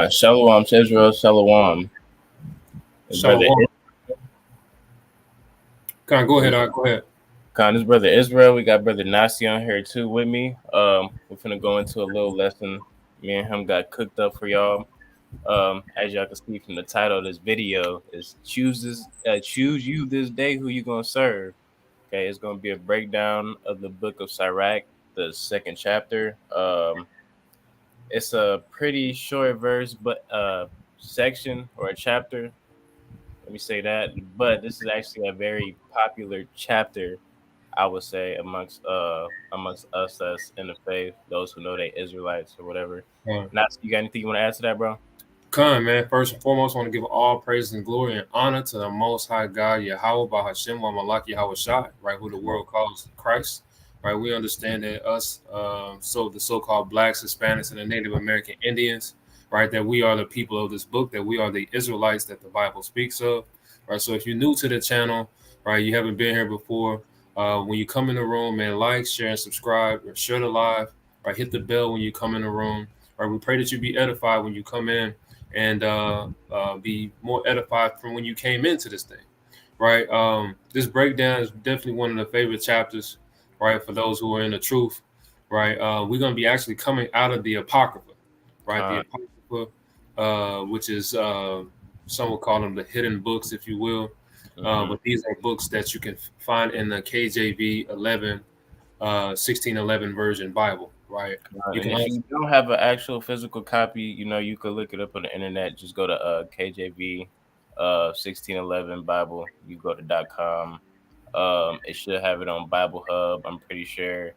Shalom to Israel, Shalom. His brother, Shalom. Go ahead. Go ahead. His brother Israel. We got brother Nasi on here too with me. We're finna go into a little lesson. Me and him got cooked up for y'all. As y'all can see from the title of this video, is choose you this day who you gonna serve. Okay, it's gonna be a breakdown of the book of Sirach, the second chapter. It's a pretty short verse, but section or a chapter. Let me say that. But this is actually a very popular chapter, I would say, amongst us that's in the faith, those who know they Israelites or whatever. Not, you got anything you want to add to that, bro? Man. First and foremost, I want to give all praise and glory and honor to the Most High God, Yahweh, Bahashem, Malak, Yahweh Shai, right, who the world calls Christ. Right, we understand that us, so the so-called blacks, Hispanics, and the Native American Indians, right, that we are the people of this book, that we are the Israelites that the Bible speaks of. Right, so if you're new to the channel, right, you haven't been here before, when you come in the room, man, like, share, and subscribe, or share the live, right, hit the bell when you come in the room. Right, we pray that you be edified when you come in and be more edified from when you came into this thing, right? This breakdown is definitely one of the favorite chapters, right? For those who are in the truth, right? We're going to be actually coming out of the Apocrypha, right? The Apocrypha, which is some will call them the hidden books, if you will. But these are books that you can find in the KJV 1611 version Bible, right? You And can if also, you don't have an actual physical copy, you could look it up on the internet. Just go to KJV 1611 Bible. You go to .com. It should have it on Bible Hub. I'm pretty sure.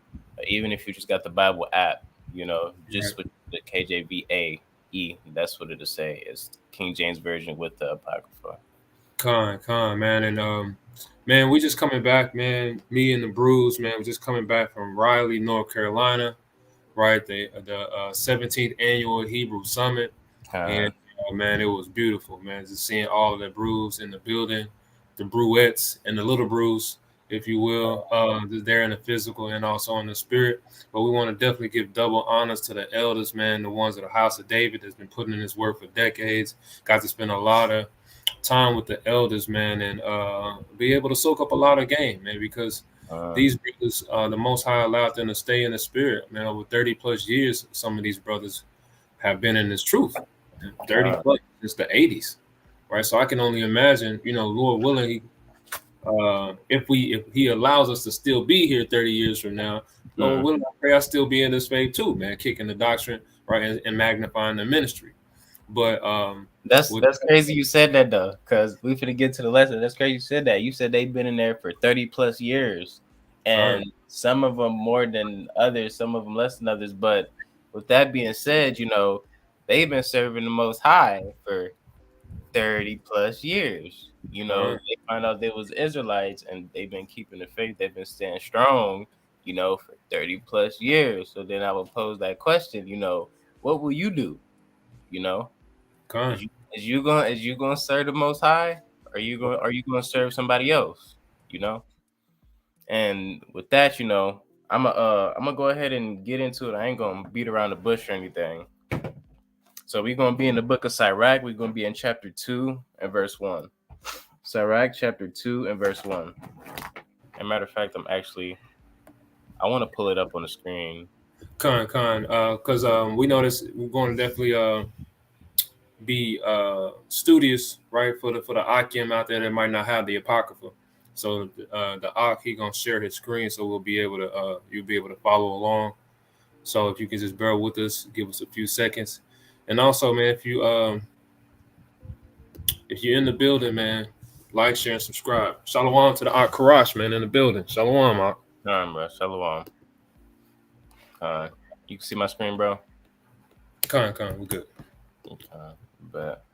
Even if you just got the Bible app, just right. switch to the KJVA E. That's what it'll say. It's King James version with the apocrypha. Man, and man, we just coming back, man. Me and the Brews, man, we're just coming back from Raleigh, North Carolina, right? The 17th annual Hebrew Summit, and Uh, man, it was beautiful, man. Just seeing all of the Brews in the building, the Brewettes and the little Brews, if you will, there in the physical and also in the spirit. But we want to definitely give double honors to the elders, man, the ones of the House of David that's been putting in his work for decades. Got to spend a lot of time with the elders, man, and be able to soak up a lot of game, man, because uh, these brothers, the Most High allowed them to stay in the spirit, man. Over 30 plus years, some of these brothers have been in this truth, 30 uh, plus since the 80s, right? So I can only imagine, Lord willing, if He allows us to still be here 30 years from now, Lord mm. willing, I pray I still be in this faith too, man, kicking the doctrine, right, and magnifying the ministry. But That's with that's crazy you said that though, because we finna get to the lesson. That's crazy you said that. You said they've been in there for 30 plus years, and Con, some of them more than others, some of them less than others. But with that being said, they've been serving the Most High for 30 plus years. con, They find out they was Israelites, and they've been keeping the faith. They've been staying strong, for 30 plus years. So then I would pose that question. What will you do? You know con, is you gonna serve the Most High? Are you gonna serve somebody else? You know. And with that, I'm gonna go ahead and get into it. I ain't gonna beat around the bush or anything. So we're gonna be in the book of Sirach. We're gonna be in chapter 2 and verse 1. Sirach chapter 2 and verse 1. As a matter of fact, I want to pull it up on the screen. because we know this. We're going to definitely be studious, right, for the Akim out there that might not have the apocrypha. So the Ak he gonna share his screen, so we'll be able to you'll be able to follow along. So if you can just bear with us, give us a few seconds, and also, man, if you're in the building, man, like, share, and subscribe. Shalom to the Ak Karash, man, in the building. Shalom, Ak. Bro. Shalom. You can see my screen, bro. We're good. But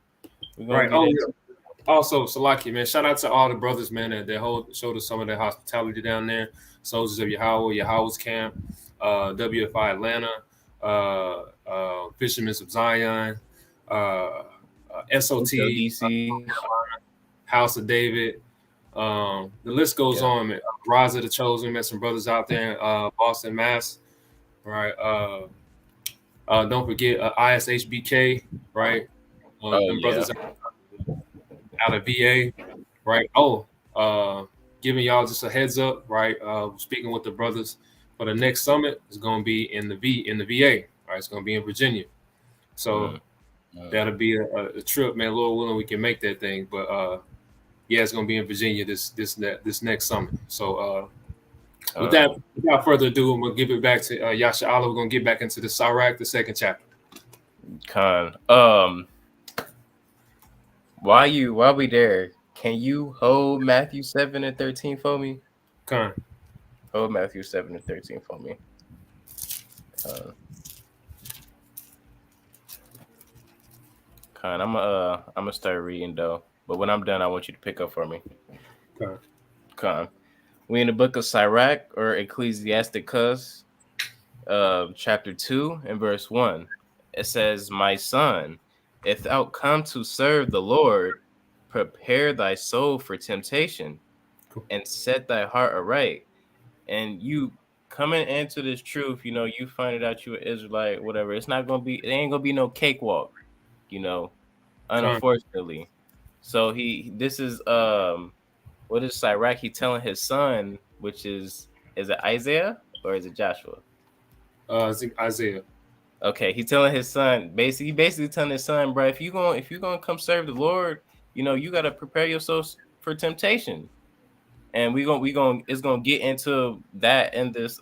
we're gonna Right. get Oh into. yeah. Also, Salaki, man, shout out to all the brothers, man, that showed us some of their hospitality down there. Soldiers of Yahweh's camp, WFI Atlanta, Fishermen of Zion, uh, SOT, DC. House of David. The list goes Yeah. on, man. Raza the Chosen, met some brothers out there in Boston, Mass. Right. Don't forget ISHBK, right? Oh Them yeah. brothers out of VA, right? Oh, giving y'all just a heads up, right? Speaking with the brothers for the next summit is going to be in the VA, right? It's going to be in Virginia, so Mm, mm. that'll be a trip, man. Lord willing, we can make that thing, but yeah, it's going to be in Virginia this next summit. So with that, Um, without further ado, I'm gonna give it back to Yasha Allah. We're gonna get back into the Sirach, the second chapter. Con. While we there, can you hold Matthew 7 and 13 for me? Con, Hold Matthew 7 and 13 for me. Con. Con. I'm gonna start reading though. But when I'm done, I want you to pick up for me. con, Con. We in the book of Sirach or Ecclesiasticus, chapter 2 and verse 1. It says, "My son, if thou come to serve the Lord, prepare thy soul for temptation, cool. and set thy heart aright." And you coming into this truth, you find it out you an Israelite, whatever. It ain't gonna be no cakewalk, you know, Con. unfortunately. So this is what is Sirach? He telling his son, which is it Isaiah or is it Joshua? Isaiah. Okay, he's telling his son, basically telling his son, bro, if you gonna come serve the Lord, you gotta prepare yourself for temptation. and we gonna it's gonna get into that in this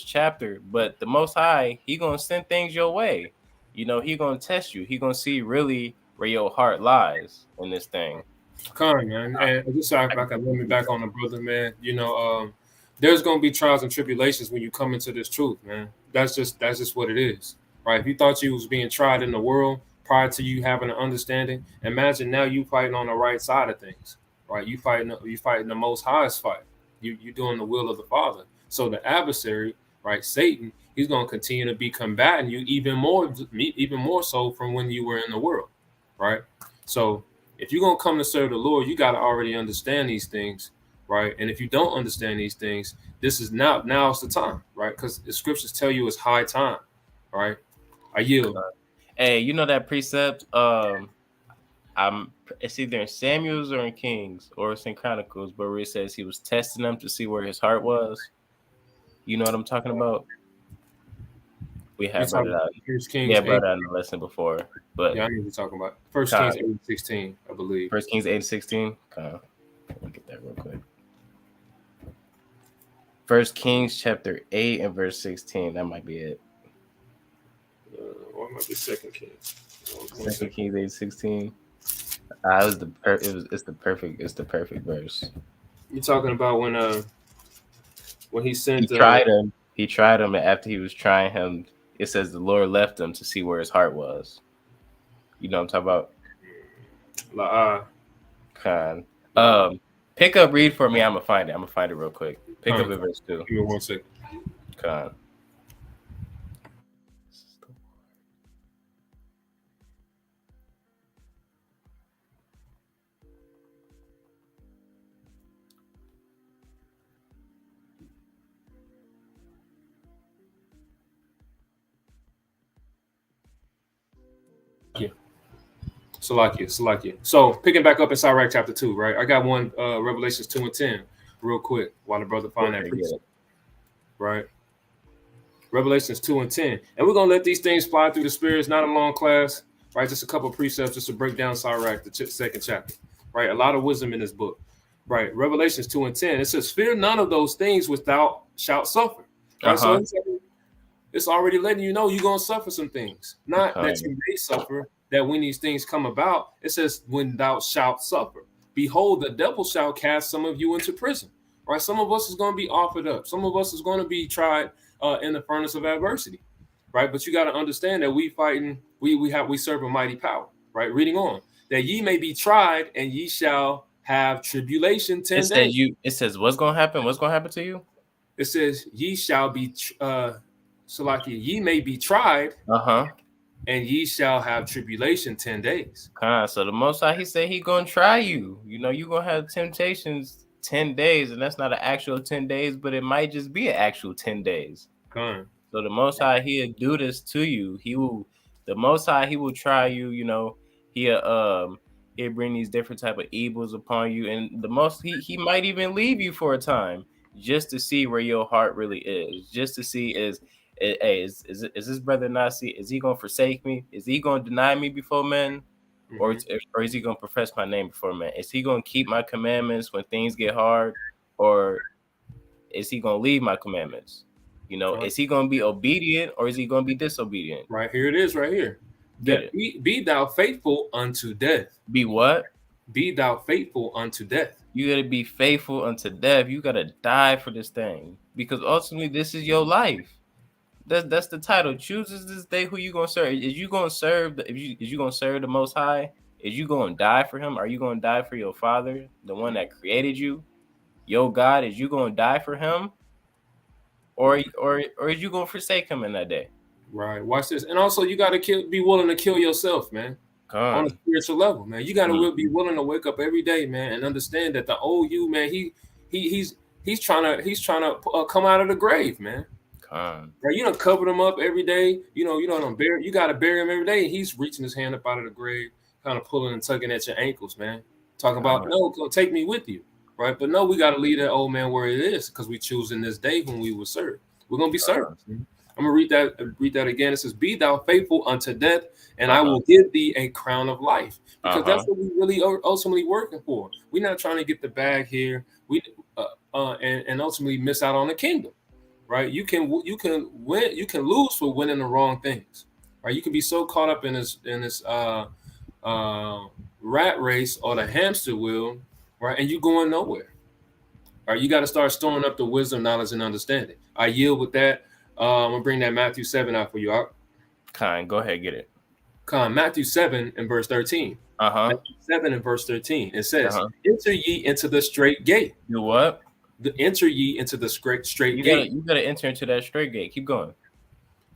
chapter. But the Most High, he gonna send things your way. You know, he gonna test you. He gonna see really where your heart lies in this thing. Con, man. And just so I can let me back on the brother, man. There's gonna be trials and tribulations when you come into this truth, man. That's just what it is. Right. If you thought you was being tried in the world prior to you having an understanding, imagine now you fighting on the right side of things. Right. You fighting the most highest fight. You doing the will of the Father. So the adversary, right, Satan, he's gonna continue to be combating you even more so from when you were in the world. Right. So if you're gonna come to serve the Lord, you gotta already understand these things, right? And if you don't understand these things, this is now's the time, right? Because the scriptures tell you it's high time, right? I yield. Hey, you know that precept? I'm it's either in Samuel's or in Kings or it's in Chronicles, but where it says he was testing them to see where his heart was. You know what I'm talking about? We You had brought it talking out. First We Kings had brought 8. it out in the lesson before, but Yeah, I need to talk about First Con, Kings 8:16, I believe. First Kings 8:16. Let me get that real quick. First Kings chapter 8 and verse 16. That might be it. Or it might be Second Kings. One Second second. Kings 8:16. It's the perfect verse. You're talking about when he He sent tried him. He tried him, and after he was trying him, it says the Lord left him to see where his heart was. You know what I'm talking about? La Con. La Pick up, read for me. I'm gonna find it. I'm gonna find it real quick. Pick up Con. at verse 2. Give me 1 second. Con. Salakia. So picking back up in Sirach chapter 2, right? I got one Revelations 2 and 10 real quick while the brother find that Okay, get precept, it. right? Revelations 2 and 10. And we're gonna let these things fly through the spirit. It's not a long class, right? Just a couple of precepts just to break down Sirach, the second chapter. Right? A lot of wisdom in this book. Right. Revelations 2 and 10. It says, fear none of those things without shalt suffer. Right. So it's already letting you know you're gonna suffer some things. Not that Con. you may suffer, that when these things come about, it says, when thou shalt suffer. Behold, the devil shall cast some of you into prison. Right? Some of us is going to be offered up. Some of us is going to be tried in the furnace of adversity. Right? But you got to understand that we serve a mighty power. Right? Reading on. That ye may be tried, and ye shall have tribulation 10 days. It says what's gonna happen? What's gonna happen to you? It says, ye shall be Salakia, ye may be tried, Uh-huh. and ye shall have tribulation 10 days. So the Most High, he said he gonna try you. You know, you gonna have temptations 10 days, and that's not an actual 10 days, but it might just be an actual 10 days. Come. So the Most High, he'll do this to you. The Most High, he will try you. You know, he'll bring these different type of evils upon you, and he might even leave you for a time just to see where your heart really is, just to see is this brother Nasi? Is he gonna forsake me? Is he gonna deny me before men? Or, or is he gonna profess my name before men? Is he gonna keep my commandments when things get hard, or is he gonna leave my commandments? You know, is he gonna be obedient or is he gonna be disobedient? Right here it is, right here. That be thou faithful unto death. Be what? Be thou faithful unto death. You gotta be faithful unto death. You gotta die for this thing because ultimately this is your life. That's the title. Chooses this day who you gonna serve. Is you gonna serve? Is you gonna serve the Most High? Is you gonna die for Him? Are you gonna die for your Father, the one that created you? Your God, is you gonna die for Him, or is you gonna forsake Him in that day? Right. Watch this. And also, you got to be willing to kill yourself, man. On a spiritual level, man. You got to be willing to wake up every day, man, and understand that the old you, man, he's trying to come out of the grave, man. Right, you don't cover him up every day. You don't bury. You got to bury him every day. He's reaching his hand up out of the grave, kind of pulling and tugging at your ankles, man. Talking about no, take me with you, right? But no, we got to leave that old man where it is because we choosing this day when we will serve. We're gonna be served. I'm gonna read that again. It says, "Be thou faithful unto death, and I will give thee a crown of life." Because that's what we really are ultimately working for. We're not trying to get the bag here. and ultimately miss out on the kingdom. Right? You can win, you can lose for winning the wrong things. Right? You can be so caught up in this uh, rat race or the hamster wheel, right? And you going nowhere. All right, you got to start storing up the wisdom, knowledge, and understanding. I yield with that. I'm gonna bring that Matthew 7 out for you. Kind, go ahead, get it. Come, Matthew 7 and verse 13. Uh-huh. Matthew 7 and verse 13. It says, Uh-huh. "Enter ye into the straight gate. Do what? Enter ye into the straight gate. You gotta enter into that straight gate. Keep going.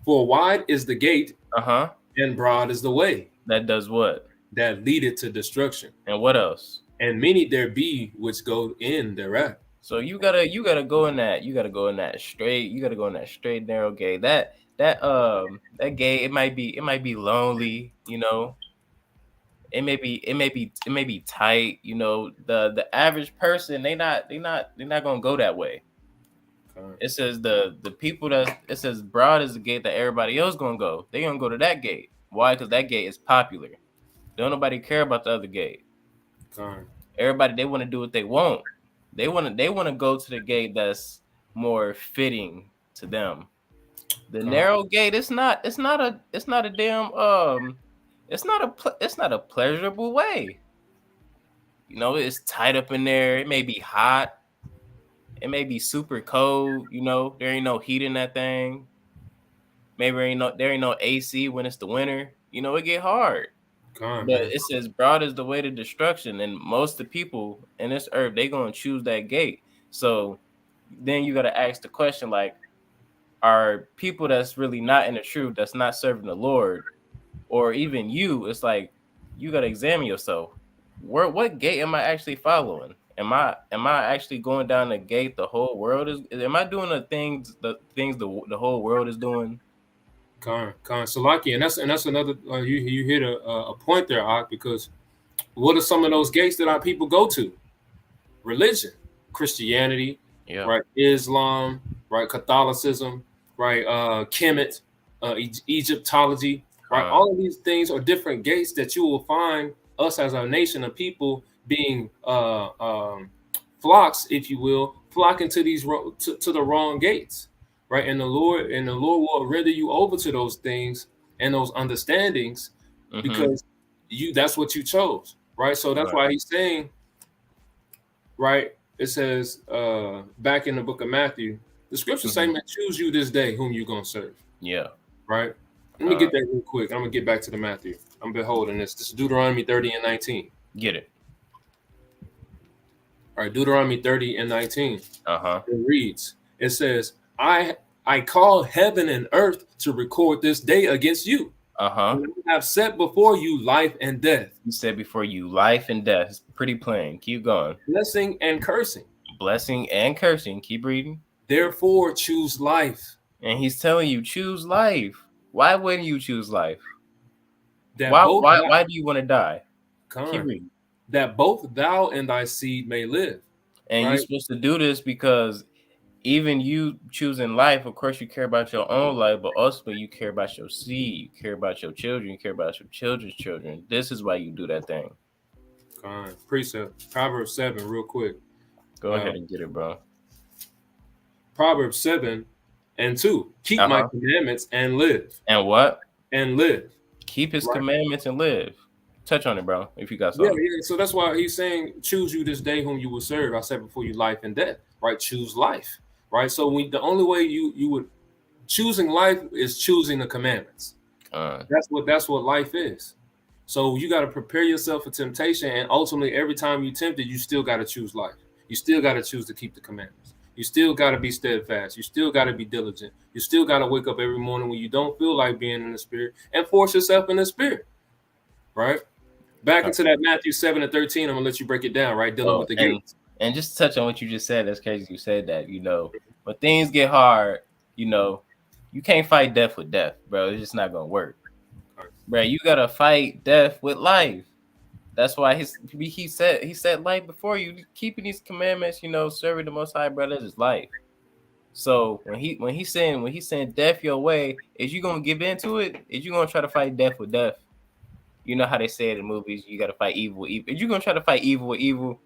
For wide is the gate, Uh-huh. and broad is the way That does what? that leadeth to destruction, And what else? and many there be which go in thereat." So you gotta go in that. You gotta go in that straight. You gotta go in that straight narrow gate. That gate, it might be lonely, you know. It may be tight, you know. The average person, they're not gonna go that way. It says the people that it says broad is the gate that everybody else gonna go. They gonna go to that gate. Why? Because that gate is popular. Don't nobody care about the other gate. Come, Everybody, they want to do what they want. They want to go to the gate that's more fitting to them. The come, narrow gate, it's not a damn it's not a pleasurable way. You know, it's tight up in there. It may be hot. It may be super cold. You know, there ain't no heat in that thing. Maybe there ain't no AC when it's the winter. You know, it get hard. But man. it says broad is the way to destruction, and most of the people in this earth, they gonna choose that gate. So then you gotta ask the question, like, are people that's really not in the truth, that's not serving the Lord, or even you, it's like you gotta examine yourself. What gate am I actually following? Am I actually going down the gate the whole world is? Am I doing the whole world is doing? Salaki, and that's another. You hit a point there, Ak, because what are some of those gates that our people go to? Religion, Christianity, Yeah. right? Islam, right? Catholicism, right? Kemet, Egyptology, right? Con. All of these things are different gates that you will find us as a nation of people being flocks, if you will, flocking to to the wrong gates, right? And the Lord will render you over to those things and those understandings Mm-hmm. because that's what you chose, right? So that's Right. why he's saying, right? It says back in the book of Matthew, the scripture Mm-hmm. saying, "Choose you this day whom you're gonna serve." Yeah. Right? Let me Con. get that real quick. I'm gonna get back to the Matthew. I'm beholding this. This is Deuteronomy 30 and 19. Get it. All right, Deuteronomy 30 and 19. Uh-huh. It reads, it says, I call heaven and earth to record this day against you. Uh-huh. And I have set before you life and death, You said before you life and death. It's pretty plain. Keep going. blessing and cursing. Blessing and cursing. Keep reading. Therefore choose life, And he's telling you, choose life. Why wouldn't you choose life? that Why both why thou, why do you want to die? Keep con, reading. that both thou and thy seed may live. And you're Right? supposed to do this because even you choosing life, of course, you care about your own life, but also you care about your seed, you care about your children, you care about your children's children. This is why you do that thing. Con. Precept. Proverbs 7, real quick. Go Uh, ahead and get it, bro. Proverbs 7 and 2. Keep my Uh-huh. commandments and live. And what? And live. Keep his Right? commandments and live. Touch on it, bro, if you got Yeah, something. yeah. So that's why he's saying, choose you this day whom you will serve. I said before you life and death. Right? Choose life. Right? So the only way you would choosing life is choosing the commandments. That's what life is. So you got to prepare yourself for temptation, and ultimately, every time you tempted, you still got to choose life. You still got to choose to keep the commandments. You still got to be steadfast. You still got to be diligent. You still got to wake up every morning when you don't feel like being in the spirit and force yourself in the spirit. Right? Back Uh, into that Matthew 7 and 13. I'm gonna let you break it down. Right? Dealing oh, with the and gates. and just to touch on what you just said, that's crazy you said that, when things get hard, you know, you can't fight death with death, bro. It's just not gonna work. Bro, you gotta fight death with life. That's why he said life before you. Keeping these commandments, serving the Most High, brother, is life. So when he's saying death your way, is you gonna give into it? Is you gonna try to fight death with death? You know how they say it in movies, you gotta fight evil with evil. Is you gonna try to fight evil with evil?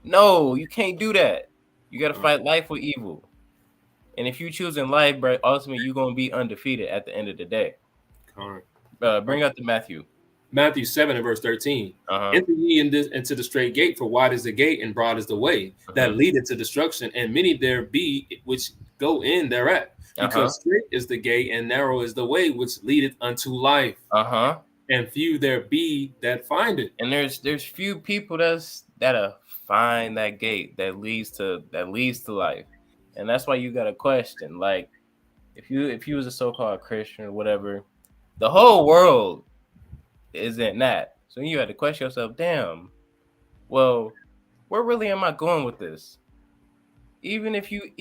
No, you can't do that. You got to fight life with evil. And if you choose in life, bro, ultimately you're gonna be undefeated at the end of the day. Con. Bring out the Matthew. Matthew 7 and verse 13. Uh huh. Enter ye into the straight gate, for wide is the gate and broad is the way that leadeth to destruction, and many there be which go in thereat. Because straight is the gate and narrow is the way which leadeth unto life, and few there be that find it. And there's few people that'll find that gate that leads to life, and that's why you got to question. Like, if you was a so-called Christian or whatever, the whole world isn't that. So you had to question yourself. Damn. Well, where really am I going with this? Even if you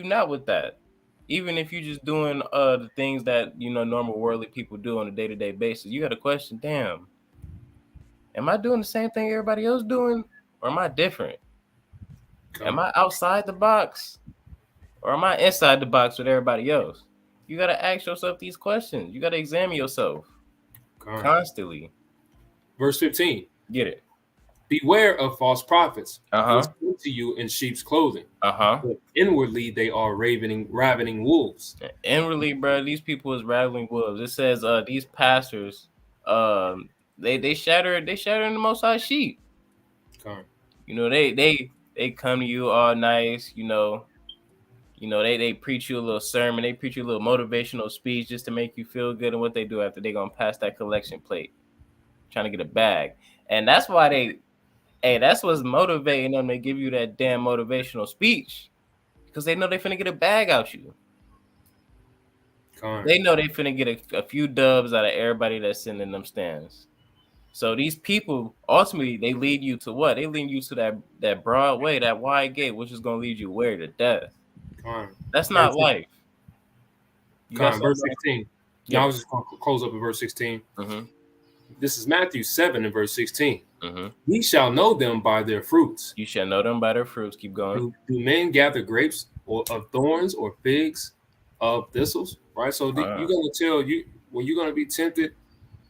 not with that, even if you just doing the things that normal worldly people do on a day-to-day basis, you got to question. Damn. Am I doing the same thing everybody else doing, or am I different? Am I outside the box, or am I inside the box with everybody else? You got to ask yourself these questions. You got to examine yourself constantly. Verse 15. Get it? Beware of false prophets, which Uh-huh. come to you in sheep's clothing, Uh-huh. but inwardly they are ravening wolves. Inwardly, bro, these people is rattling wolves. It says these pastors, they shatter the Most High sheep. They come to you all nice, they preach you a little sermon, they preach you a little motivational speech just to make you feel good. And what they do after, they gonna pass that collection plate, trying to get a bag. And that's why that's what's motivating them to give you that damn motivational speech, because they know they finna get a bag out you. They know they finna get a few dubs out of everybody that's sitting in them stands. So these people, ultimately, they lead you to what? They lead you to that broad way, that wide gate, which is gonna lead you where? To death. That's not life. You got verse 16. Yeah. I was just going to close up at verse 16. Mm-hmm. This is Matthew 7 and verse 16. Mm-hmm. Ye shall know them by their fruits. You shall know them by their fruits. Keep going. Do men gather grapes of thorns or figs of thistles? Right. So you're going to tell you when you're going to be tempted.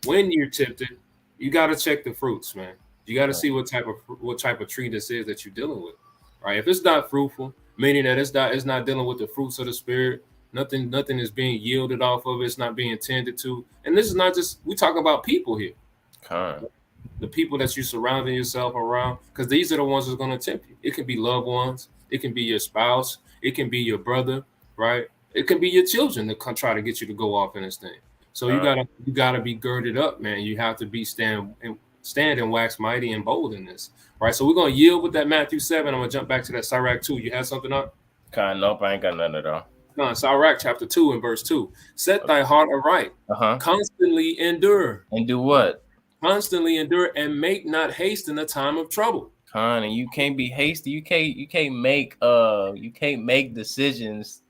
When you're tempted, you got to check the fruits, man. You got to see what type of tree this is that you're dealing with. Right. If it's not fruitful, meaning that it's not dealing with the fruits of the spirit. Nothing is being yielded off of it. It's not being tended to. And this is not just, we talk about people here. The people that you're surrounding yourself around, because these are the ones that's going to tempt you. It can be loved ones. It can be your spouse. It can be your brother, right? It can be your children that try to get you to go off in this thing. So you gotta be girded up, man. You have to be stand and wax mighty and bold in this, right? So we're going to yield with that Matthew 7. I'm going to jump back to that Sirach 2. You had something up? Nope, I ain't got nothing at all. No, Sirach chapter 2 and verse 2. Set thy heart aright. Constantly endure. And do what? Constantly endure and make not haste in the time of trouble. And you can't be hasty. You can't make decisions,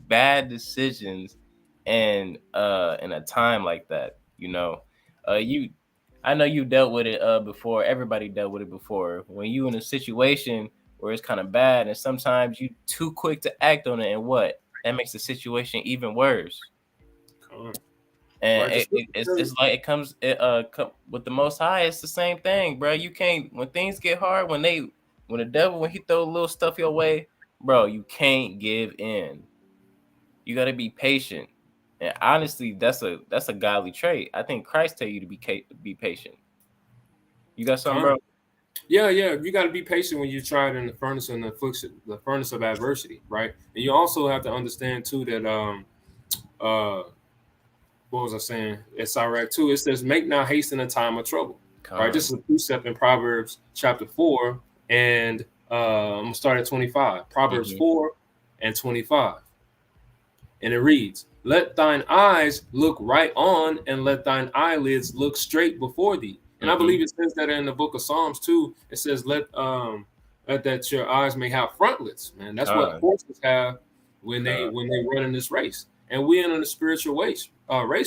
bad decisions, and in a time like that. I know you dealt with it before. Everybody dealt with it before. When you in a situation where it's kind of bad, and sometimes you too quick to act on it, and what? That makes the situation even worse. And it's like it comes with the Most High. It's the same thing, bro. You can't, when things get hard, when the devil, when he throw a little stuff your way, bro, you can't give in. You got to be patient. And honestly, that's a godly trait. I think Christ tell you to be patient. You got something, bro? Yeah. You got to be patient when you try it in the furnace and the affliction, the furnace of adversity, right? And you also have to understand too that what was I saying? At Sirach 2, it says, "Make not haste in a time of trouble." Right. This is a precept in Proverbs chapter 4, and I'm gonna start at 25. Proverbs 4 and 25, and it reads, "Let thine eyes look right on, and let thine eyelids look straight before thee." And I believe it says that in the book of Psalms too. It says, "Let that your eyes may have frontlets." Man, that's what horses have when they run in this race. And we're in a spiritual race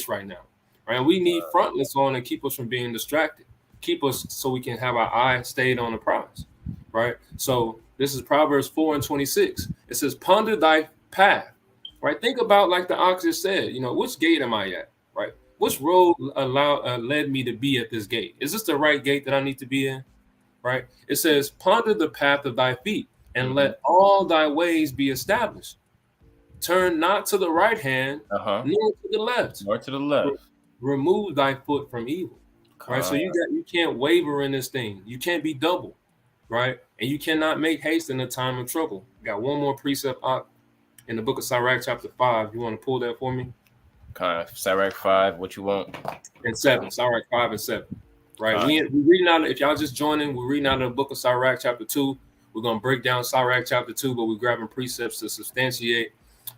right now, right? We need frontlets on and keep us from being distracted, keep us so we can have our eye stayed on the prize, right? So this is Proverbs 4 and 26. It says, "Ponder thy path," right? Think about, like the ox just said, which gate am I at, right? Which road led me to be at this gate? Is this the right gate that I need to be in, right? It says, "Ponder the path of thy feet, and Mm-hmm. let all thy ways be established. Turn not to the right hand, Uh-huh. nor to the left. More to the Re- left. Remove thy foot from evil. Right. So Con. you can't waver in this thing. You can't be double, right? And you cannot make haste in the time of trouble. Got one more precept out in the book of Sirach, chapter 5. You want to pull that for me? Con. Sirach 5, what you want? And 7. Sirach 5 and 7. Right. Con. We reading out, if y'all just joining, we're reading out of the book of Sirach, chapter 2. We're gonna break down Sirach chapter 2, but we're grabbing precepts to substantiate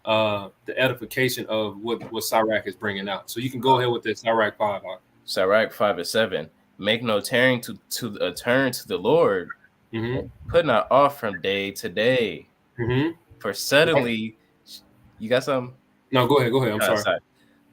the edification of what Sirach is bringing out. So you can go ahead with this Sirach 5. Sirach 5 and 7. Make no turn to turn to the Lord. Mm-hmm. Put not off from day to day. Mm-hmm. For suddenly, you got some? No, go ahead. Go ahead. I'm sorry.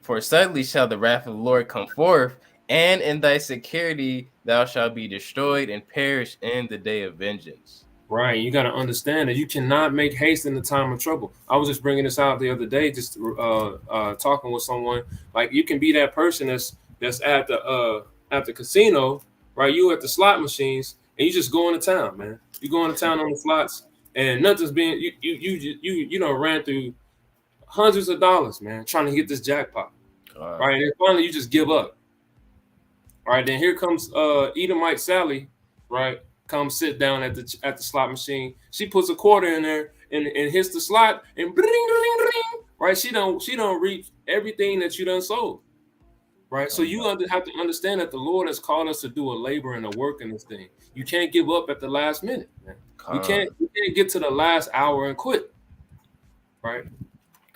For suddenly shall the wrath of the Lord come forth, and in thy security thou shalt be destroyed and perish in the day of vengeance. Right. You got to understand that you cannot make haste in the time of trouble. I was just bringing this out the other day, just talking with someone. Like you can be that person that's at the casino, right? You at the slot machines, and you just go into town, man. You go into town on the slots, and nothing's being you know ran through hundreds of dollars, man, trying to get this jackpot, right? And finally you just give up. All right, then here comes Edomite Sally, right? Come sit down at the slot machine. She puts a quarter in there and hits the slot and bling, bling, bling, right? She don't reap everything that you done sold. Right. So you have to understand that the Lord has called us to do a labor and a work in this thing. You can't give up at the last minute, man. You can't get to the last hour and quit. Right.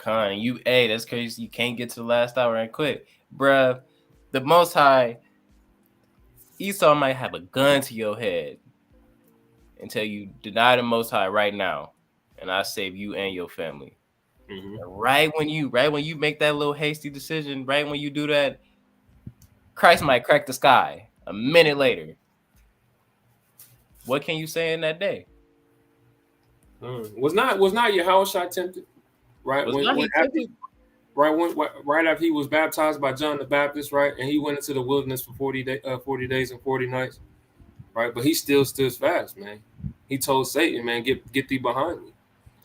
Hey, that's crazy. You can't get to the last hour and quit. Bruh, the Most High, Esau might have a gun to your head and tell you, deny the Most High right now, and I save you and your family. Mm-hmm. Right when you make that little hasty decision, right when you do that, Christ might crack the sky a minute later. What can you say in that day? Was not Yahushua tempted? Right. Right after he was baptized by John the Baptist, right? And he went into the wilderness for 40 days and 40 nights. Right. But he still stood fast, man. He told Satan, man, get thee behind me.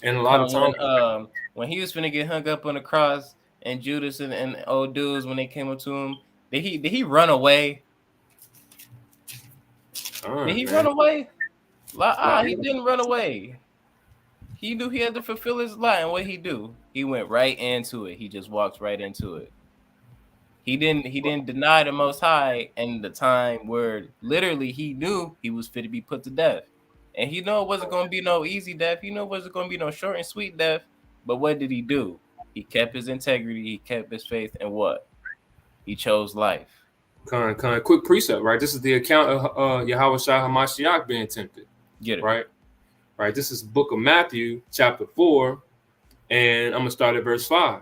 And a lot of times when he was finna get hung up on the cross, and Judas and old dudes, when they came up to him, did he run away? Did he run away? He didn't run away. He knew he had to fulfill his lot, and what he do? He went right into it. He just walked right into it. He didn't deny the Most High in the time where literally he knew he was fit to be put to death. And he knew it wasn't going to be no easy death. He knew it wasn't going to be no short and sweet death. But what did he do? He kept his integrity. He kept his faith. And what? He chose life. Quick precept, right? This is the account of Yahushua HaMashiach being tempted. Get it. Right. This is the book of Matthew, chapter 4. And I'm going to start at verse 5.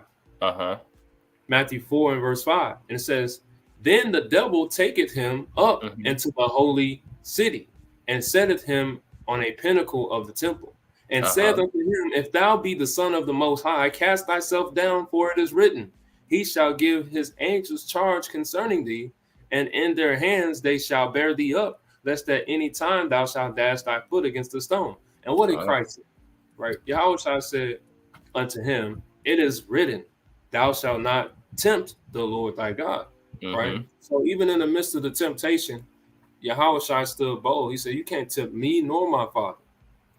Matthew 4 and verse 5. And it says, Then the devil taketh him up into the holy city, and setteth him on a pinnacle of the temple, and saith unto him, If thou be the Son of the Most High, cast thyself down, for it is written, He shall give his angels charge concerning thee, and in their hands they shall bear thee up, lest at any time thou shalt dash thy foot against a stone. And what did Christ say? Right? Yahushua said unto him, It is written, Thou shalt not tempt the Lord thy God. Right? So even in the midst of the temptation, Yahushua stood bold. He said, You can't tempt me nor my Father.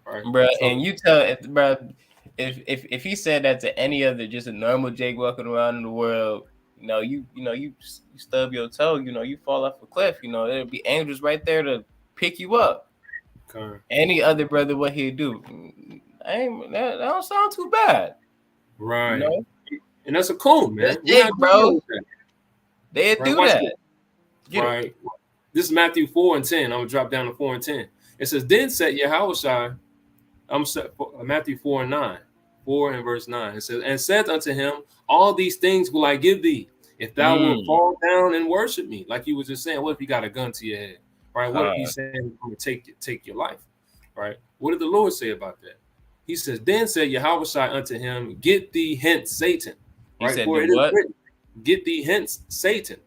Right? Bro, so, and you tell, bro, if he said that to any other, just a normal Jake walking around in the world, you stub your toe, you fall off a cliff, there'll be angels right there to pick you up. Okay. Any other brother, what he'd do, that don't sound too bad. Right. And that's a cool, man. Bro. They'd do that. Right. This is Matthew 4 and 10. I'm going to drop down to 4 and 10. It says, Then said Yahushua, Matthew 4 and 9. 4 and verse 9. It says, And said unto him, All these things will I give thee, if thou wilt fall down and worship me. Like you was just saying, what if you got a gun to your head? Right? What if you saying I'm going to take your life? Right? What did the Lord say about that? He says, Then said Yahushua unto him, Get thee hence, Satan. Right? For it is written, Get thee hence, Satan.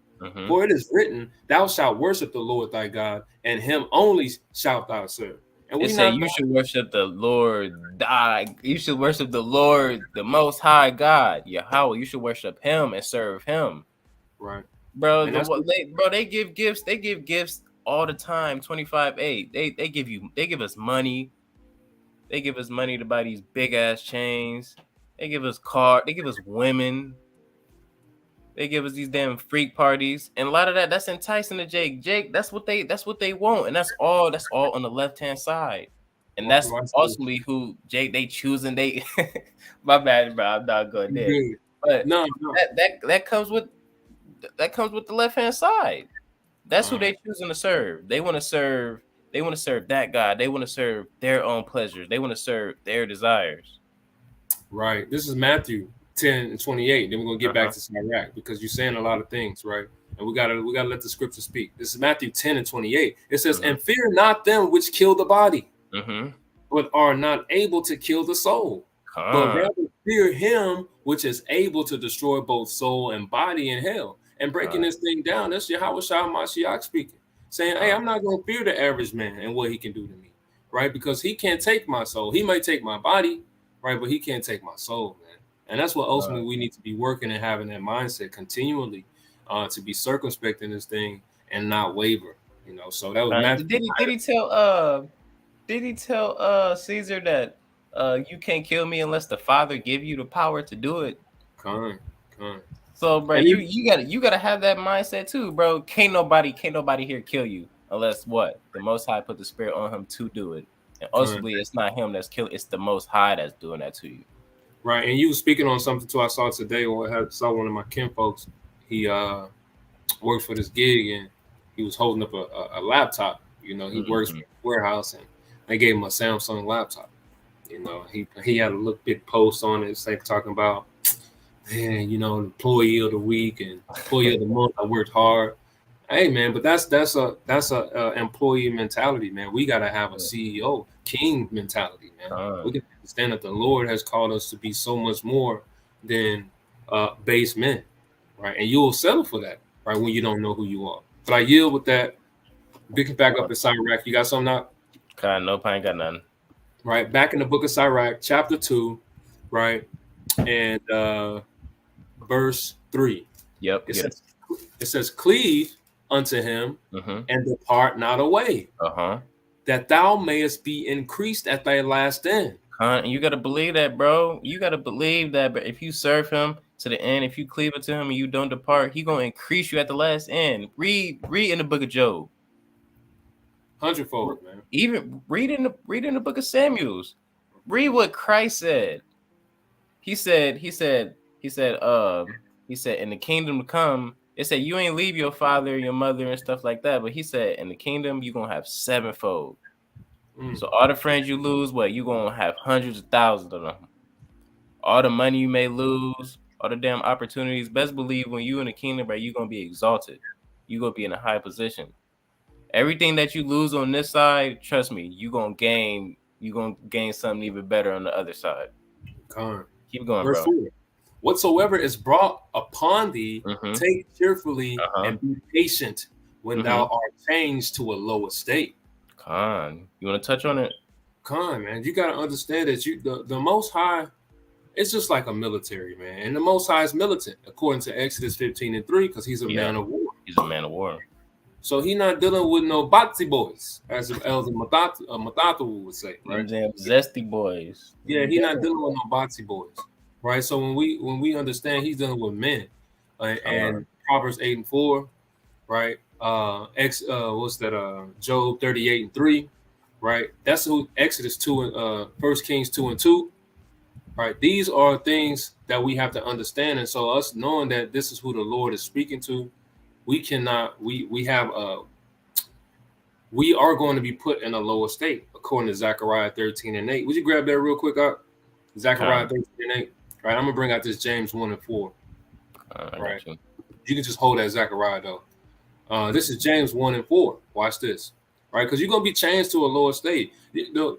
For it is written, Thou shalt worship the Lord thy God, and him only shalt thou serve. And It we said not you should worship the Lord. You should worship the Lord, the Most High God, Yahweh. You should worship Him and serve Him, right. bro. And that's what, They give gifts. They give gifts all the time. 25/8. They give us money. They give us money to buy these big ass chains. They give us car. They give us women. They give us these damn freak parties, and a lot of that's enticing to Jake. Jake, that's what they want, and that's all on the left hand side, and that's watch this. ultimately who Jake they choosing. They my bad, bro. I'm not going You there, good. but No, no. that comes with the left hand side. That's who Uh, they choosing to serve. They want to serve. They want to serve that God. They want to serve their own pleasures. They want to serve their desires. right. This is Matthew 10:28. Then we're gonna get Uh back huh. to Sirach because you're saying a lot of things, right? And we gotta let the scripture speak. This is Matthew 10:28. It says, Mhm. "And fear not them which kill the body, Mhm. but are not able to kill the soul, but Con. rather fear him which is able to destroy both soul and body in hell." And breaking Con. this thing down, that's Yahweh Shah Mashiach speaking, saying, "Hey, Con. I'm not going to fear the average man and what he can do to me, right? Because he can't take my soul. He might take my body, right? But he can't take my soul, man." And that's what Con. ultimately we need to be working and having that mindset continually, to be circumspect in this thing and not waver. So that was Matthew. Did he tell Caesar that you can't kill me unless the Father give you the power to do it? Con, con. So, bro, And then, you gotta have that mindset too, bro. Can't nobody here kill you unless what the Most High put the Spirit on him to do it. And con. ultimately, it's not him that's killing; it's the Most High that's doing that to you. Right, and you were speaking on something too. I saw today, or I saw one of my kin folks. He worked for this gig, and he was holding up a laptop. He works for Mm-hmm. a warehouse, and they gave him a Samsung laptop. He had a little big post on it, say talking about, man, employee of the week and employee of the month. I worked hard. Hey man, but that's a employee mentality, man. We gotta have a CEO king mentality, man. We can understand that the Lord has called us to be so much more than base men, right? And you will settle for that, right? When you don't know who you are. But I yield with that. Picking back up in Sirach, you got something out, God, nope, I ain't got nothing. right? Back in the book of Sirach, chapter 2, right, and verse 3. Yep, It get it. says, it says, "Cleave unto him Mm-hmm. and depart not away, Uh huh. that thou mayest be increased at thy last end." You gotta believe that, bro. You gotta believe that. But if you serve him to the end, if you cleave it to him and you don't depart, he gonna increase you at the last end. Read in the book of Job. Hundredfold, man. Even read in the book of Samuel's. Read what Christ said. He said, he said, he said, he said, in the kingdom to come, it said you ain't leave your father, your mother, and stuff like that. But he said, in the kingdom, you're gonna have sevenfold. Mm, So all the friends you lose, what you gonna have hundreds of thousands of them. All the money you may lose, all the damn opportunities. Best believe when you in the kingdom, bro, you gonna be exalted. You gonna be in a high position. Everything that you lose on this side, trust me, you gonna gain. You gonna gain something even better on the other side. con. Keep going, Verse bro. 4. "Whatsoever is brought upon thee, Mm-hmm. take cheerfully Uh-huh. and be patient when thou Mm-hmm. art changed to a low estate." Con. You wanna touch on it? Con, man, you got to understand that the Most High, it's just like a military, man. And the Most High is militant, according to Exodus 15:3, because he's a Yeah. man of war. He's a man of war. So he not dealing with no Batsy boys, as Elder Matatu would say, Them right? damn zesty boys. Yeah, he not dealing with no Batsy boys, right? So when we understand he's dealing with men, Con. and Proverbs 8:4, right? What's that? Job 38:3, right? That's who Exodus 2 and 1 Kings 2:2, right? These are things that we have to understand, and so us knowing that this is who the Lord is speaking to, we cannot we are going to be put in a lower state, according to Zechariah 13:8. Would you grab that real quick up? Zechariah Con. 13:8. Right, I'm gonna bring out this James 1:4. I Right, got you. you can just hold that Zechariah though. This is James 1:4. Watch this, right? Because you're gonna be changed to a lower state. Yahweh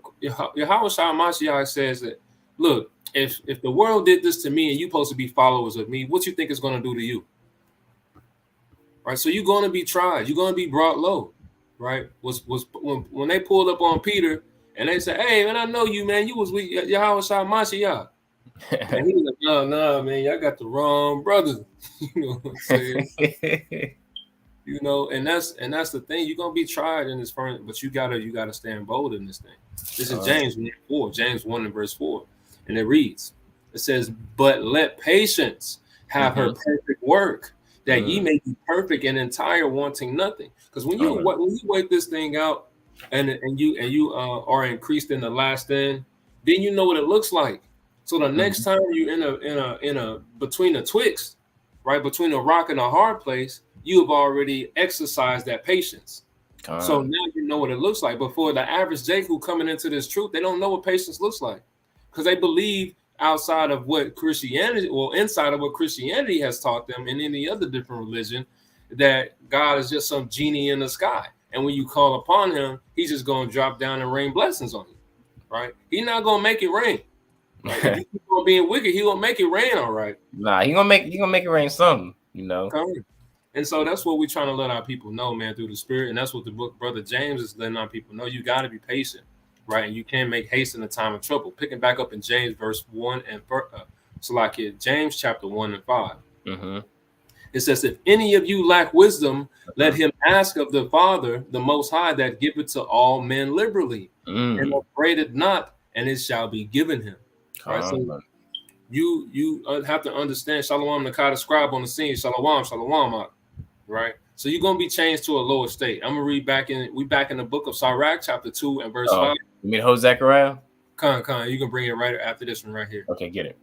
Shai Mashiach says that, look, if the world did this to me and you supposed to be followers of me, what you think it's gonna do to you? Right, so you're gonna be tried. You're gonna be brought low. Right, was when they pulled up on Peter And they say, "Hey, man, I know you, man. You was with Yahweh Shah Mashiach." And he was like, "No, no, man, y'all got the wrong brother." You know what I'm saying? And that's the thing. You're gonna be tried in this front, but you gotta stand bold in this thing. This is James 4, James 1 and verse 4. And it reads, it says, "But let patience have her perfect work, that ye may be perfect and entire, wanting nothing." Because when you wait this thing out and you are increased in the last end, then you know what it looks like. So the next time you in a between the twixt, right, between a rock and a hard place, you have already exercised that patience. So now you know what it looks like. But for the average Jake who coming into this truth, they don't know what patience looks like because they believe outside of what Christianity, or inside of what Christianity has taught them, and any other different religion, that God is just some genie in the sky, and when you call upon Him, He's just going to drop down and rain blessings on you, right? He's not going to make it rain. Right? If you keep on being wicked, He gonna make it rain, all right. Nah, he gonna make it rain something, you know. And so that's what we're trying to let our people know, man, through the Spirit. And that's what the book, Brother James, is letting our people know. You got to be patient, right? And you can't make haste in the time of trouble. Picking back up in James, verse 1 and James chapter 1 and 5. It says, "If any of you lack wisdom, let him ask of the Father, the Most High, that giveth to all men liberally, and upbraideth not, and it shall be given him." Right? So you have to understand, Shalom Nakai, the scribe on the scene, Shalom, right? So you're gonna be changed to a lower state. I'm gonna read back in the book of Sirach, chapter 2 and verse 5. You mean Zechariah? Con, you can bring it right after this one right here. Okay, get it.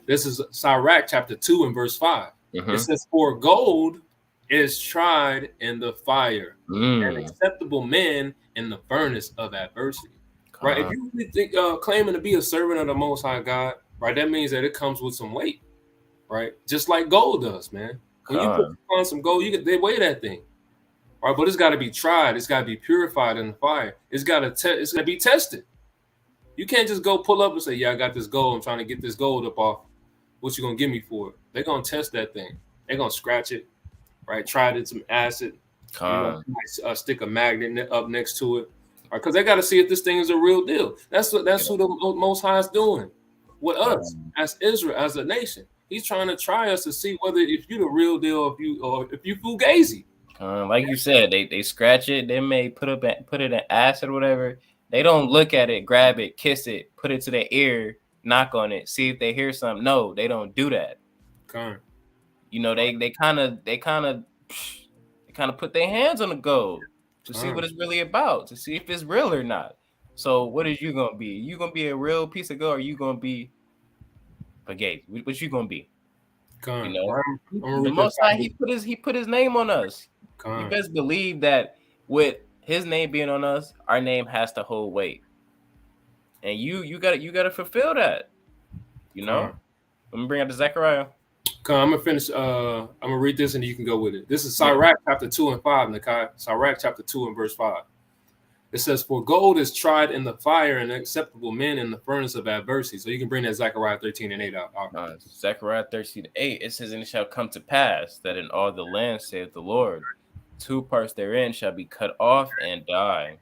This is Sirach chapter 2 and verse 5. It says, "For gold is tried in the fire, and acceptable men in the furnace of adversity." Right? If you really think claiming to be a servant of the Most High God, right, that means that it comes with some weight, right? Just like gold does, man. When you put on some gold, they weigh that thing, right? But it's got to be tried. It's got to be purified in the fire. It's got to be tested. You can't just go pull up and say, "Yeah, I got this gold. I'm trying to get this gold up off. What you gonna give me for it?" They're gonna test that thing. They're gonna scratch it, right? Try it in some acid. Stick a magnet up next to it, right? Because they got to see if this thing is a real deal. That's who the Most High is doing with us as Israel, as a nation. He's trying to try us to see whether if you the real deal, or if you fugazi. Like you said, they scratch it. They may put it in acid or whatever. They don't look at it, grab it, kiss it, put it to their ear, knock on it, see if they hear something. No, they don't do that. You know, they kind of put their hands on the gold to see what it's really about, to see if it's real or not. So what is you gonna be? You gonna be a real piece of gold, or you gonna be forgave? What you gonna be? You know, the Most High, he put his name on us. You best believe that with his name being on us, our name has to hold weight. And you gotta fulfill that. You know? Let me bring out the Zechariah. I'm gonna finish. I'm gonna read this and you can go with it. This is Sirach chapter 2 and 5, Nakai. Sirach chapter 2 and verse 5. It says, "For gold is tried in the fire, and acceptable men in the furnace of adversity." So you can bring that Zechariah 13 and 8 out. Zechariah 13 and 8. It says, "And it shall come to pass that in all the land, saith the Lord, 2 parts therein shall be cut off and die,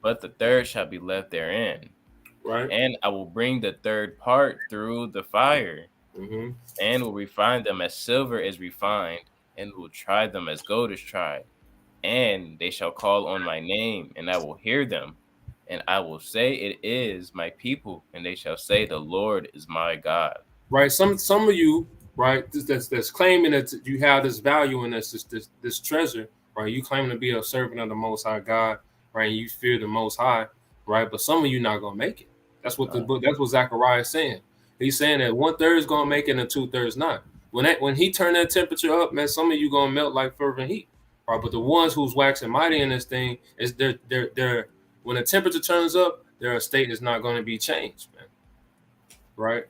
but the third shall be left therein. Right. And I will bring the third part through the fire, and will refine them as silver is refined, and will try them as gold is tried. And they shall call on my name, and I will hear them. And I will say, it is my people, and they shall say, the Lord is my God." Right. Some of you, right, that's claiming that you have this value and this treasure, right? You claim to be a servant of the Most High God, right? You fear the Most High, right? But some of you not gonna make it. That's what that's what Zechariah is saying. He's saying that 1/3 is gonna make it and 2/3 not. When he turned that temperature up, man, some of you gonna melt like fervent heat. Right, but the ones who's waxing mighty in this thing is they're when the temperature turns up, their state is not going to be changed, man. Right?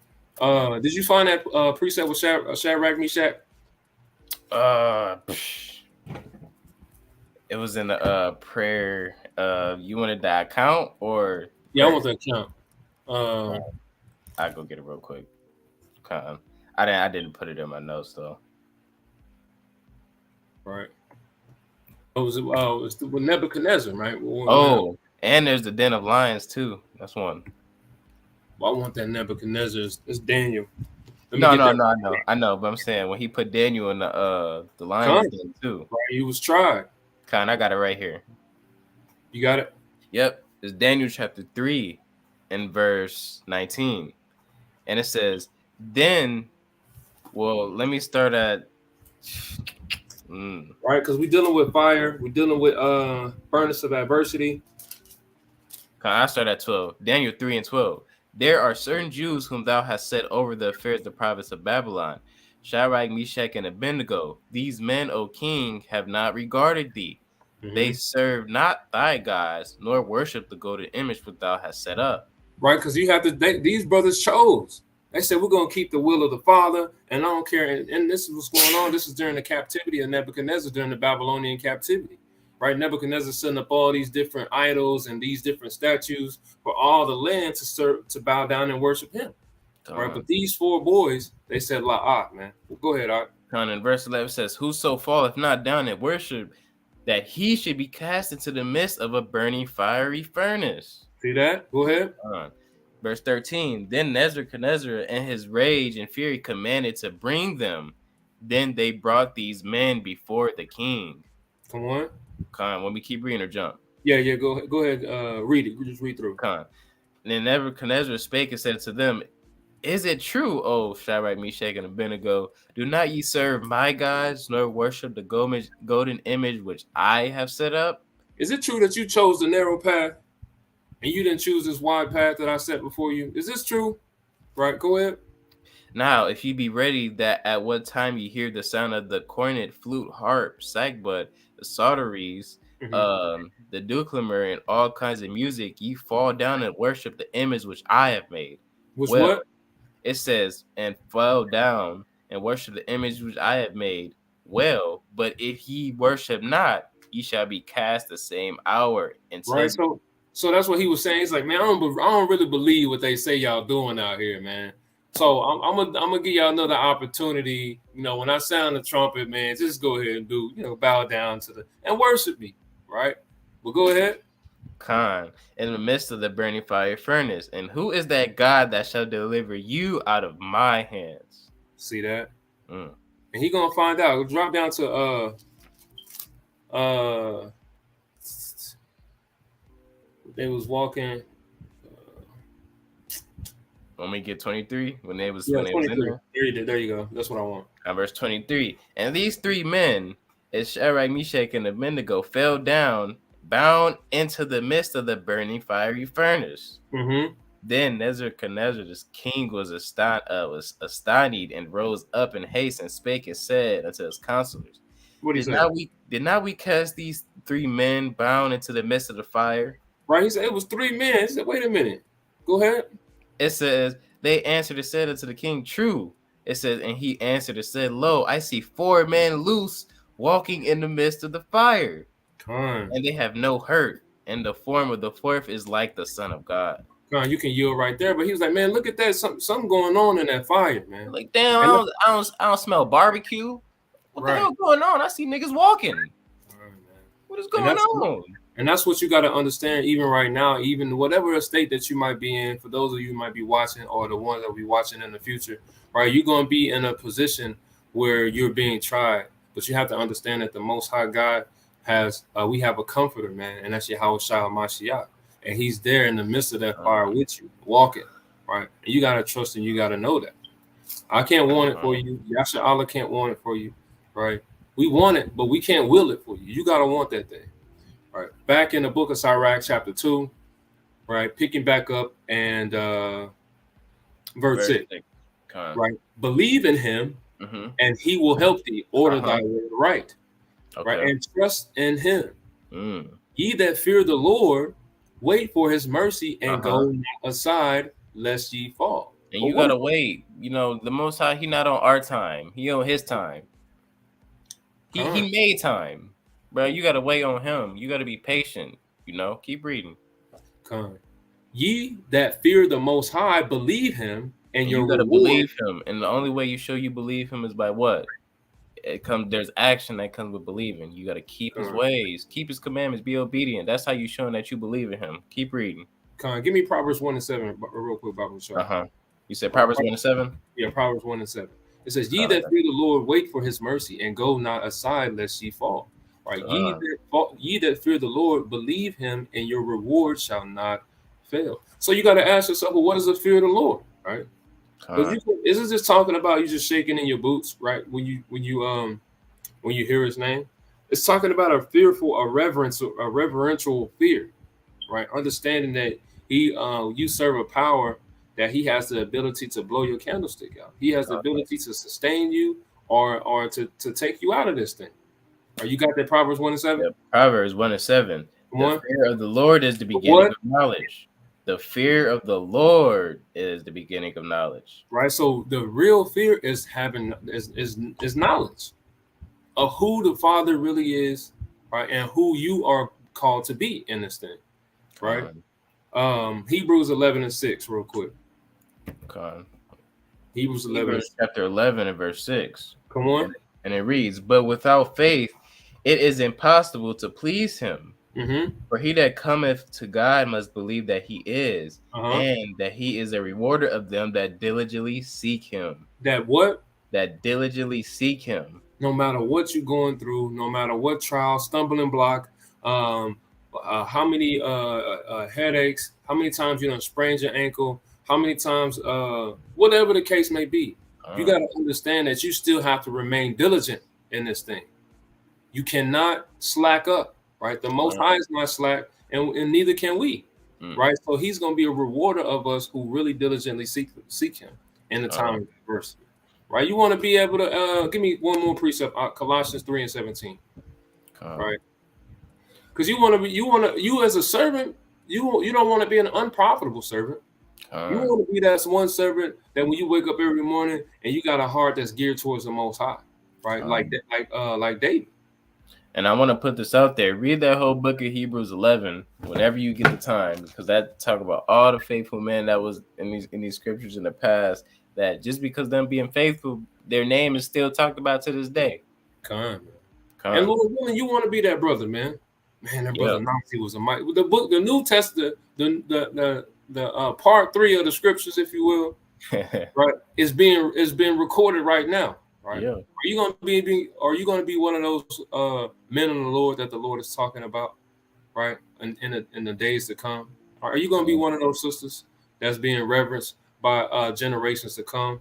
Did you find that precept with Shadrach, Meshach? It was in the prayer. You wanted the account or? Yeah, I want the account. I'll go get it real quick. I didn't put it in my notes though. Right. It was with Nebuchadnezzar, right? And there's the Den of Lions too. That's one. Well, I want that Nebuchadnezzar. It's Daniel. Let me No, get no, that. no, I know, but I'm saying when he put Daniel in the Con, lions den too. right? He was tried. Kind, I got it right here. You got it? Yep, it's Daniel chapter 3 and verse 19, and it says, "Then, well, let me start at." Right? Because we're dealing with fire. We're dealing with furnace of adversity. I start at 12. Daniel 3 and 12. There are certain Jews whom thou hast set over the affairs of the province of Babylon, Shadrach, Meshach, and Abednego. These men, O king, have not regarded thee. They Mm-hmm. serve not thy gods, nor worship the golden image which thou hast set up. Right? Because you have to. These brothers chose. They said we're gonna keep the will of the Father, and I don't care. And this is what's going on. This is during the captivity of Nebuchadnezzar during the Babylonian captivity. Right? Nebuchadnezzar setting up all these different idols and these different statues for all the land to serve, to bow down and worship him. Right? But these four boys, they said, "La man." Well, go ahead, Ak. In verse 11 says, "Whoso falleth not down and worship, that he should be cast into the midst of a burning fiery furnace." See that? Go ahead. Verse 13, then Nebuchadnezzar in his rage and fury commanded to bring them. Then they brought these men before the king. Come on. When we keep reading or jump? Yeah, go ahead. Read it. Just read through. Then Nebuchadnezzar spake and said to them, "Is it true, O Shadrach, Meshach, and Abednego? Do not ye serve my gods, nor worship the golden image which I have set up?" Is it true that you chose the narrow path and you didn't choose this wide path that I set before you? Is this true? Right, go ahead. Now, if ye be ready, that at what time ye hear the sound of the cornet, flute, harp, sackbut, the psalteries, the declamer, and all kinds of music, ye fall down and worship the image which I have made. What? It says, and fell down and worship the image which I have made. Well, but if ye worship not, ye shall be cast the same hour into. Right, so that's what he was saying. He's like, man, I don't really believe what they say y'all doing out here, man. So I'm gonna give y'all another opportunity. You know, when I sound the trumpet, man, just go ahead and bow down to and worship me, right? Well, go ahead. In the midst of the burning fire furnace, and who is that God that shall deliver you out of my hands? See that? And he gonna find out. We'll drop down to they was walking. Let me get 23 when they was 23. In there. There you go. That's what I want. Verse 23. And these three men, as Shadrach, Meshach, and Abednego, fell down, bound into the midst of the burning fiery furnace. Then Nebuchadnezzar, the king, was astonished and rose up in haste and spake and said unto his counselors, What he said? Did not we cast these three men bound into the midst of the fire? Right. He said it was three men. He said, wait a minute. Go ahead. It says, they answered and said unto the king, true. It says, and he answered and said, lo, I see four men loose walking in the midst of the fire. And they have no hurt. And the form of the fourth is like the Son of God. You can yield right there. But he was like, man, look at that. Something going on in that fire, man. Like, damn, I don't smell barbecue. What the hell going on? I see niggas walking. What is going on? And that's what you got to understand, even right now, even whatever state that you might be in, for those of you who might be watching or the ones that will be watching in the future, right? You're going to be in a position where you're being tried. But you have to understand that the Most High God has, we have a comforter, man, and that's Yahweh Shah Mashiach. And he's there in the midst of that fire with you, walking, right? And you got to trust and you got to know that. I can't want it for you. Yasha Allah can't want it for you, right? We want it, but we can't will it for you. You got to want that thing. Right. Back in the book of Sirach, chapter 2, right, picking back up and verse 6, right, believe in him and he will help thee, order thy way right, right, and trust in him. Ye that fear the Lord, wait for his mercy and go not aside lest ye fall. And you got to wait. You know, the Most High, he not on our time. He on his time. He made time. Bro, you got to wait on him. You got to be patient. You know, keep reading. Ye that fear the Most High, believe him, and you got to believe him. And the only way you show you believe him is by what? it comes. There's action that comes with believing. You got to keep His Con, ways, keep His commandments, be obedient. That's how you showing that you believe in Him. Keep reading. Give me Proverbs 1 and 7 real quick, Bible shot. You said Right, Proverbs 1:7. yeah, Proverbs 1 and 7. It says, "Ye Con, that fear the Lord, wait for His mercy, and go not aside lest ye fall." Right, con, ye that fear the Lord, believe Him, and your reward shall not fail. So you got to ask yourself, well, what is the fear of the Lord, right? Because con. isn't this talking about you just shaking in your boots, right? When you hear His name, it's talking about a reverential fear, right? Understanding that you serve a power that He has the ability to blow your candlestick out. He has the ability to sustain you or to take you out of this thing. You got that Proverbs 1 and 7? Yep. Proverbs 1:7. Come The on. fear of the Lord is the beginning What? of knowledge. The fear of the Lord is the beginning of knowledge. Right. So the real fear is is knowledge of who the Father really is, right, and who you are called to be in this thing, right? Con, Hebrews 11 and 6, real quick. con. Hebrews 11 and Hebrews 6. chapter 11 and verse 6. Come on. And it reads, "But without faith it is impossible to please Him. Mm-hmm. For he that cometh to God must believe that He is, Uh-huh. and that He is a rewarder of them that diligently seek Him." That what? That diligently seek Him. No matter what you're going through, no matter what trial, stumbling block, um, how many headaches, how many times you done sprained your ankle, how many times, whatever the case may be, you got to understand that you still have to remain diligent in this thing. You cannot slack up, right? The Most High is not slack, and neither can we, right? So He's going to be a rewarder of us who really diligently seek Him in the time of adversity. Right, you want to be able to give me one more precept, Colossians 3 and 17, right? Because you as a servant, you don't want to be an unprofitable servant. You want to be that one servant that when you wake up every morning and you got a heart that's geared towards the Most High, right? Like David. And I want to put this out there. Read that whole book of Hebrews 11 whenever you get the time, because that talk about all the faithful men that was in these scriptures in the past. That just because them being faithful, their name is still talked about to this day. And Lord willing, you want to be that brother, man. Man, that brother Nazi was a mighty. The book, the New Testament, the part 3 of the scriptures, if you will, right, is being recorded right now. Right? Yeah. Are you going to be one of those men of the Lord that the Lord is talking about, right? In the days to come, are you going to be one of those sisters that's being reverenced by generations to come,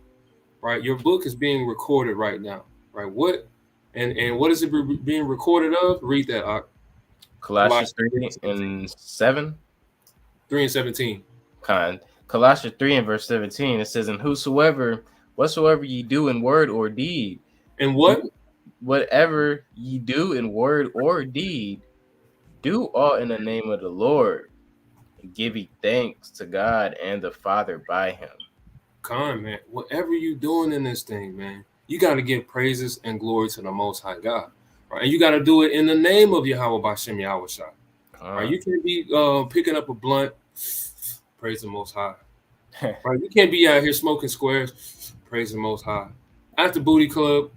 right? Your book is being recorded right now, right? What is it being recorded of? Read that. Colossians 3:7. 3 and 17. Colossians 3 and verse 17. It says, "And whatsoever ye do in word or deed, and whatever ye do in word or deed, do all in the name of the Lord, and give ye thanks to God and the Father by Him." Man, whatever you doing in this thing, man, you got to give praises and glory to the Most High God, right? And you got to do it in the name of Yahweh Bashem Yahweh Shai. Right? You can't be picking up a blunt, praise the Most High. Right? You can't be out here smoking squares, praise the Most High. At the booty club,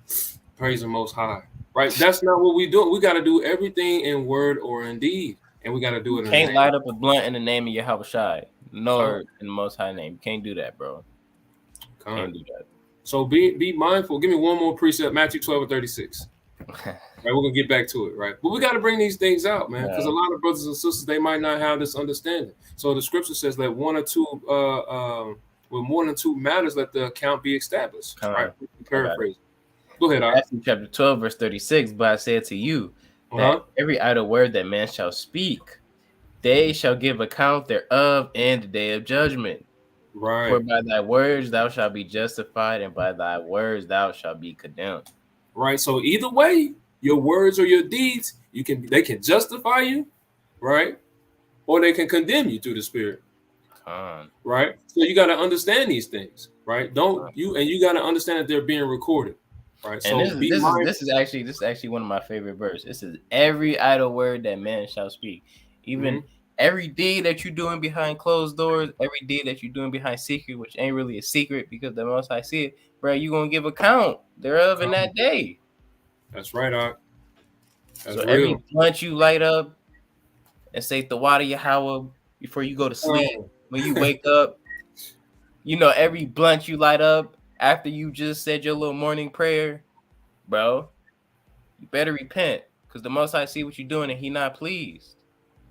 praise the Most High. Right? That's not what we do. We got to do everything in word or in deed, and we got to do it. Can't light up a blunt in the name of Yahweh Shai, nor in the Most High name. You can't do that, bro. Can't do that. So be mindful. Give me one more precept, Matthew 12 and 36. Right, we're gonna get back to it, right? But we got to bring these things out, man, because a lot of brothers and sisters, they might not have this understanding. So the scripture says that with more than two matters, let the account be established. Right? Paraphrase. Go ahead, Matthew chapter 12, verse 36. "But I say to you that every idle word that man shall speak, they shall give account thereof in the day of judgment. Right. For by thy words thou shalt be justified, and by thy words thou shalt be condemned." Right. So either way, your words or your deeds, they can justify you, right? Or they can condemn you through the Spirit. Right. So you got to understand these things, right? You got to understand that they're being recorded. Right. And so this is actually one of my favorite verses. This is every idle word that man shall speak. Even every deed that you're doing behind closed doors, every deed that you're doing behind secret, which ain't really a secret because the Most High see it, bro, you're gonna give account thereof in that day. That's right, Doc. So That's every real. blunt you light up and say the water Yahweh before you go to sleep, Oh, when you wake up, every blunt you light up after you just said your little morning prayer, bro, you better repent because the Most High see what you're doing and he not pleased.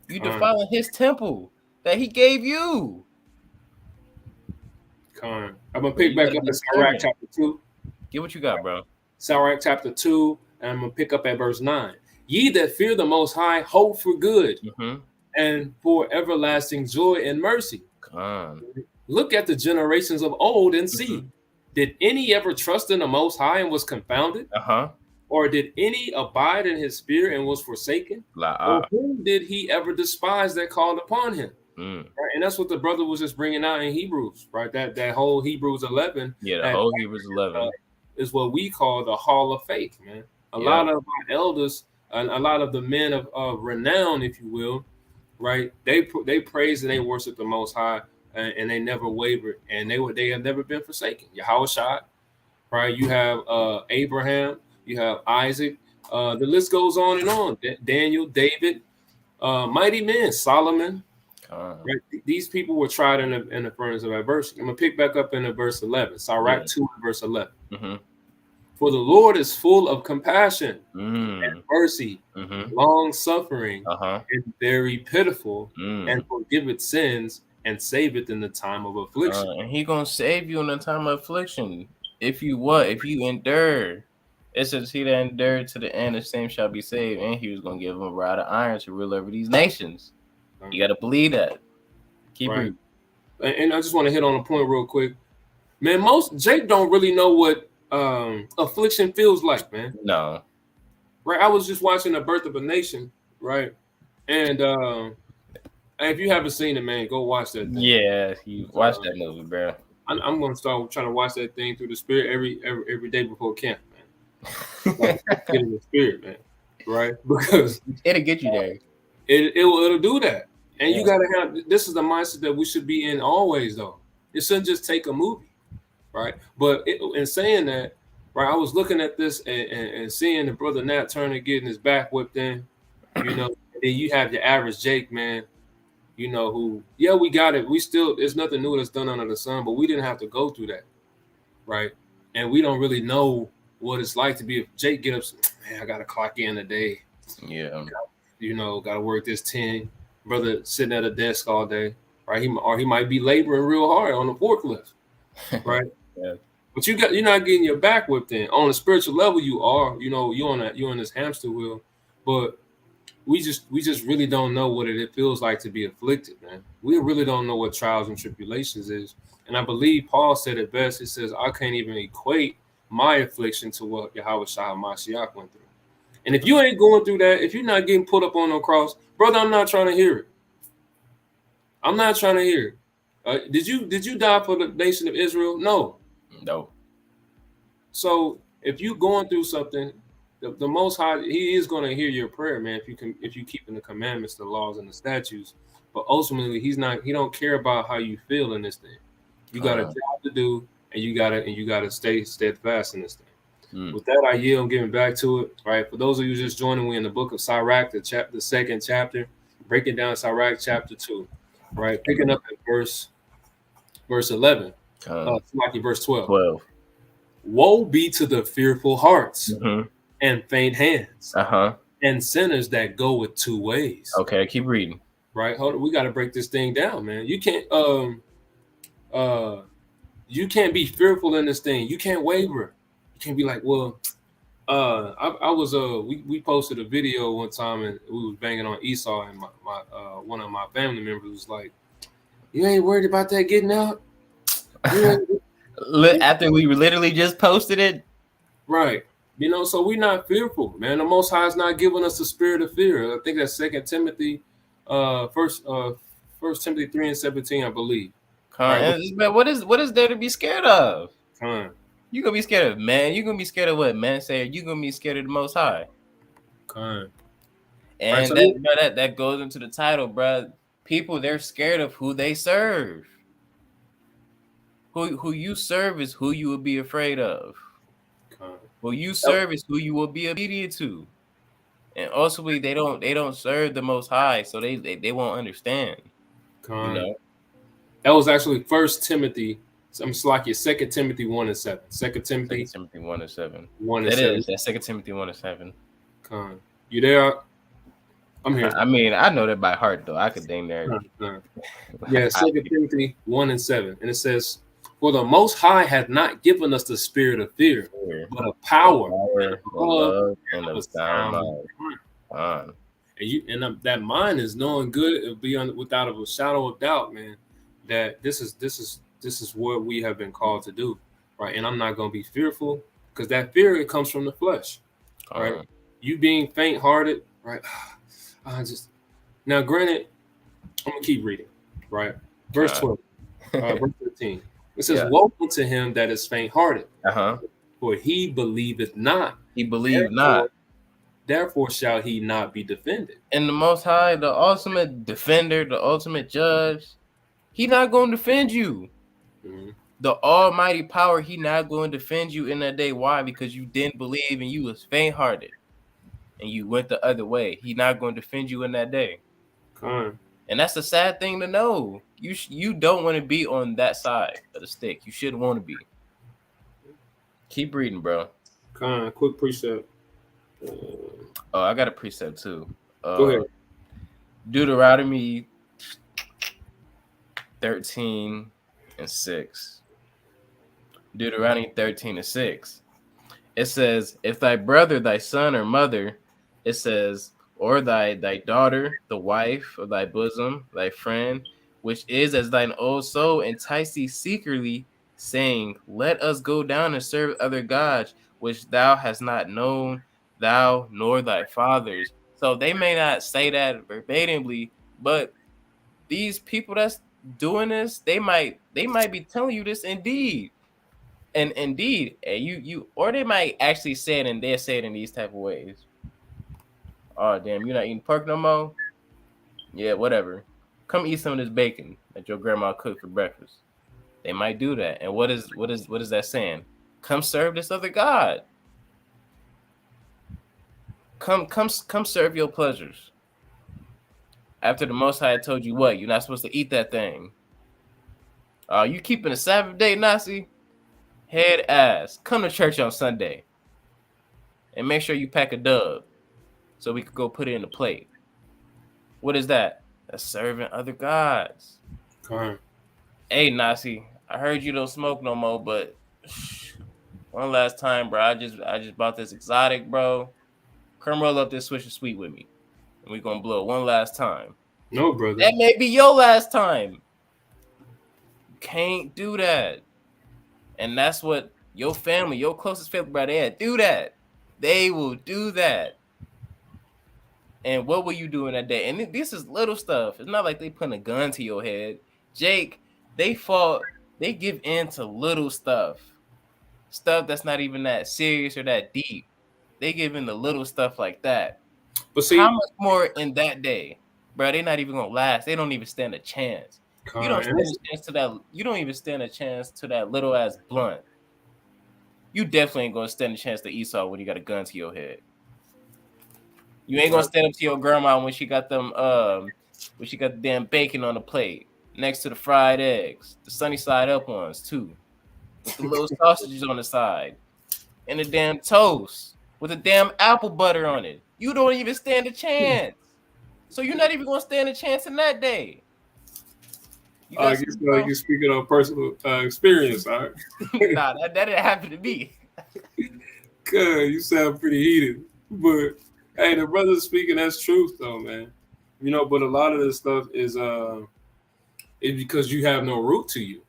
You con, defiling his temple that he gave you. con. I'm gonna Bro, pick you back gotta up be in Sirach observant. chapter 2. Get what you got, bro. Sirach chapter 2, and I'm gonna pick up at verse 9. Ye that fear the most high hope for good Mm-hmm. and for everlasting joy and mercy. Come. Look at the generations of old and see. Mm-hmm. Did any ever trust in the most high and was confounded? Uh-huh. Or did any abide in his fear and was forsaken? Or La whom did he ever despise that called upon him? mm. Right? And that's what the brother was just bringing out in Hebrews, right? That whole Hebrews 11 Yeah, the that whole Hebrews uh, 11. is what we call the hall of faith, man. A lot Yep. of our elders and a lot of the men of renown, if you will, right? They praise and they worship the Most High, and they never wavered, and they have never been forsaken. Yahweh Shai, right? You have Abraham, you have Isaac. The list goes on and on. Daniel, David, mighty men, Solomon. Come. Right? These people were tried in the furnace of adversity. I'm gonna pick back up in the verse 11, Yeah. Sirach 2, verse 11. Mm-hmm. For the Lord is full of compassion Mm. and mercy, Mm-hmm. long suffering, Uh-huh. and very pitiful, and Mm. forgiveth sins and saveth in the time of affliction. And he gonna save you in the time of affliction. If you what? If you endure. It says he that endured to the end, the same shall be saved. And he was gonna give him a rod of iron to rule over these nations. You gotta believe that. Keep Right. reading. And I just want to hit on a point real quick. Man, most Jake don't really know what affliction feels like, man. No. Right? I was just watching The Birth of a Nation, right? And if you haven't seen it, man, go watch that thing. Yeah, you watch Uh, that movie, bro. I'm gonna start trying to watch that thing through the spirit every day before camp, man. Like get in the spirit, man. Right? Because It'll get you there. it'll do that. And Yeah. you gotta have this is the mindset that we should be in always though. It shouldn't just take a movie, right? But in saying that, right, I was looking at this and seeing the brother Nat Turner getting his back whipped in, and then you have your average Jake, man, who, yeah, we got it. We still, there's nothing new that's done under the sun, but we didn't have to go through that, right? And we don't really know what it's like to be, if Jake get up, man, I got to clock in today. Yeah. Got to work this 10. Brother sitting at a desk all day, right? He might be laboring real hard on the forklift, right? Yeah. But you're not getting your back whipped in. On a spiritual level, you are. You're on this hamster wheel. But we just really don't know what it feels like to be afflicted, man. We really don't know what trials and tribulations is. And I believe Paul said it best. He says, I can't even equate my affliction to what Yahweh Shah Mashiach went through. And if you ain't going through that, if you're not getting put up on no cross, brother, I'm not trying to hear it. I'm not trying to hear it. Did you die for the nation of Israel? No. No. So if you going through something, the Most High, He is going to hear your prayer, man. If you keeping the commandments, the laws, and the statutes. But ultimately, He don't care about how you feel in this thing. You got a job to do, and you gotta stay steadfast in this thing. With that, I yield. I'm getting back to it. Right. For those of you just joining, we in the book of Sirach, the second chapter, breaking down Sirach chapter 2. Right, picking up at verse 11. Verse 12. 12. Woe be to the fearful hearts Mm-hmm. and faint hands Uh-huh. and sinners that go with two ways. Okay, keep reading. Right? Hold on, we got to break this thing down, man. You can't be fearful in this thing. You can't waver. You can't be like, well, I was we posted a video one time and we was banging on Esau, and my one of my family members was like, you ain't worried about that getting out? After we literally just posted it. Right. So we're not fearful, man. The Most High is not giving us the spirit of fear. I think that's Second Timothy, First Timothy 3:17, I believe. Right. Man, what is there to be scared of? Con. You gonna be scared of man? You gonna be scared of what man say? You gonna be scared of the Most High? Con. Right. And So that goes into the title, bro. People, they're scared of who they serve. Who you serve is who you would be afraid of. Con. Who you Oh, serve is who you will be obedient to. And ultimately they don't serve the most high, so they won't understand, you con. know. That was actually First Timothy. I'm Slacky, 2 Timothy 1:7. Second Second Timothy Timothy 1:7. 1:7. That's Second Timothy 1:7. Con. You there? I'm here. I mean, I know that by heart though. I could dang there. Con. Yeah, I, 2 Timothy 1:7. And it says, "For the Most High hath not given us the spirit of fear, but of but power and power, of but love love, and and a of a sound sound mind. mind." On. That mind is knowing good and beyond without a shadow of doubt, man. That this is what we have been called to do, right? And I'm not going to be fearful because that fear it comes from the flesh, right? On. You being faint-hearted, right? I just now, granted, I'm gonna keep reading, right? Verse Con. 12, verse 13. It says, Yeah. "Woe unto him that is faint-hearted, Uh-huh. for he believeth not. He believed Therefore, not. therefore shall he not be defended." And the most high, the ultimate defender, the ultimate judge, he not gonna defend you. Mhm. The almighty power, he not going to defend you in that day. Why? Because you didn't believe and you was faint-hearted and you went the other way. He not going to defend you in that day. Con, And that's a sad thing to know. You don't want to be on that side of the stick. You shouldn't want to be. Keep reading, bro. quick precept. Oh, I got a precept too. Go ahead. Deuteronomy 13:6. Deuteronomy 13:6. It says, if thy brother, thy son or mother, it says, or thy daughter, the wife of thy bosom, thy friend, which is as thine own soul, entice thee secretly, saying, let us go down and serve other gods, which thou hast not known, thou nor thy fathers. So they may not say that verbatimly, but these people that's doing this, they might be telling you this indeed. And indeed, you or they might actually say it and they'll say it in these type of ways. Oh damn, you're not eating pork no more? Yeah, whatever. Come eat some of this bacon that your grandma cooked for breakfast. They might do that. And what is that saying? Come serve this other God. Come serve your pleasures. After the Most High told you what, you're not supposed to eat that thing. You keeping a Sabbath day, Nazi? Head ass. Come to church on Sunday. And make sure you pack a dub so we could go put it in the plate. What is that? That's serving other gods. Con, Hey, Nasi, I heard you don't smoke no more, but one last time, bro. I just bought this exotic, bro. Come roll up this Swisher Sweet with me, and we gonna blow it one last time. no, brother. That may be your last time. You can't do that, and that's what your family, your closest family, brother, they do that. They will do that. And what will you do in that day? And this is little stuff. It's not like they putting a gun to your head. Jake, they give in to little stuff. Stuff that's not even that serious or that deep. They give in to little stuff like that. But How see, much more in that day? Bro, they're not even gonna last. They don't even stand a chance. You Con, don't and stand it's, a chance to that. You don't even stand a chance to that little ass blunt. You definitely ain't gonna stand a chance to Esau when you got a gun to your head. You ain't gonna right. stand up to your grandma when she got when she got the damn bacon on the plate next to the fried eggs, the sunny side up ones too, with the little sausages on the side, and the damn toast with the damn apple butter on it. You don't even stand a chance. So you're not even gonna stand a chance in that day. You got You something, feel like bro? you're speaking on personal experience, all right? Nah, that didn't happen to me. Good, you sound pretty heated. But hey, the brother's speaking that's truth though, man. But a lot of this stuff is because you have no root to you,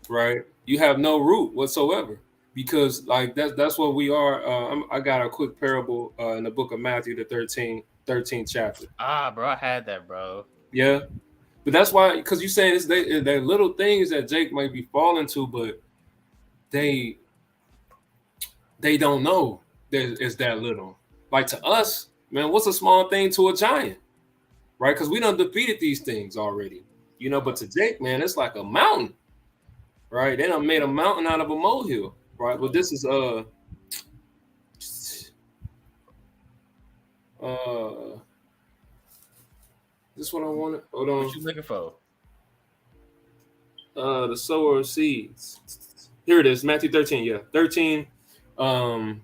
right? You have no root whatsoever. Because like that's what we are. I got a quick parable in the book of Matthew, the 13th chapter. Bro, I had that, bro. Yeah. But that's why, because you're saying they're little things that Jake might be falling to, but they they don't know that it's that little. Like to us, man, what's a small thing to a giant, right? Because we done defeated these things already, But to Jake, man, it's like a mountain, right? They done made a mountain out of a molehill, right? But this is This what I wanted. Hold What on. you looking for? The sower of seeds. Here it is, Matthew 13. Yeah, 13. I'm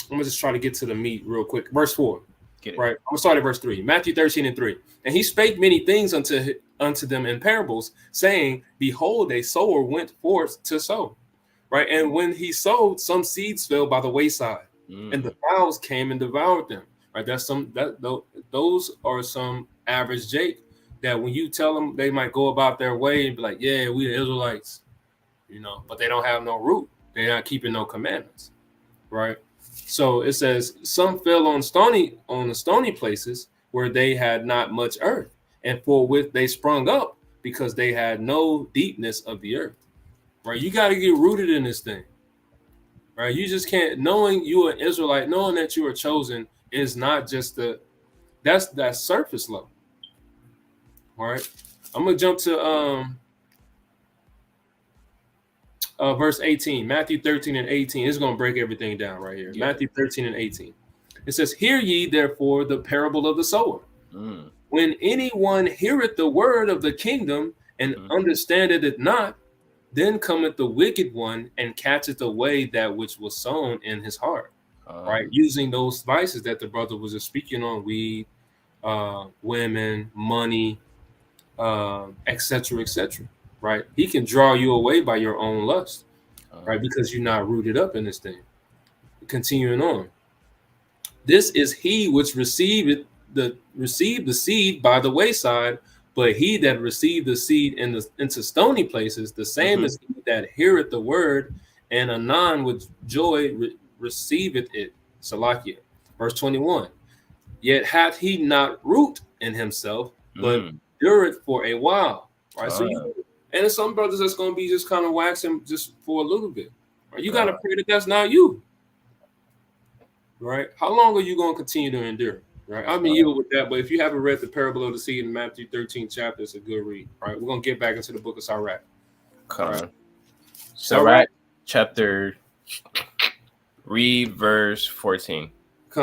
gonna just try to get to the meat real quick. Verse 4. Get it. Right. I'm gonna start at verse 3. Matthew 13 and 3. And he spake many things unto them in parables, saying, Behold, a sower went forth to sow. Right. And when he sowed, some seeds fell by the wayside, and the fowls came and devoured them. Right. Those are some average Jake that when you tell them, they might go about their way and be like, yeah, we the Israelites, but they don't have no root. They're not keeping no commandments. Right. So it says some fell on the stony places where they had not much earth, and forthwith they sprung up because they had no deepness of the earth. Right? You got to get rooted in this thing. Right? You just can't. Knowing you are an Israelite, knowing that you are chosen, is not just that's surface level. All right. I'm gonna jump to verse 18, Matthew 13 and 18. It's going to break everything down right here. Yeah. Matthew 13 and 18. It says, Hear ye therefore the parable of the sower. When anyone heareth the word of the kingdom and understandeth it not, then cometh the wicked one and catcheth away that which was sown in his heart. Right? Using those vices that the brother was just speaking on, weed, women, money, etc., etc. Right? He can draw you away by your own lust, right? Because you're not rooted up in this thing. Continuing on. This is he which received the seed by the wayside, but he that received the seed into stony places, the same as he that heareth the word, and anon with joy receiveth it. Salakia. Verse 21. Yet hath he not root in himself, but endureth for a while. Right? So and some brothers that's going to be just kind of waxing just for a little bit. Right? You got to pray that that's not you. Right? How long are you going to continue to endure? Right? I'm going to yield with that. But if you haven't read the parable of the seed in Matthew 13 chapter, it's a good read. Right? We're going to get back into the book of Sirach. Right? Sirach chapter, read verse 14.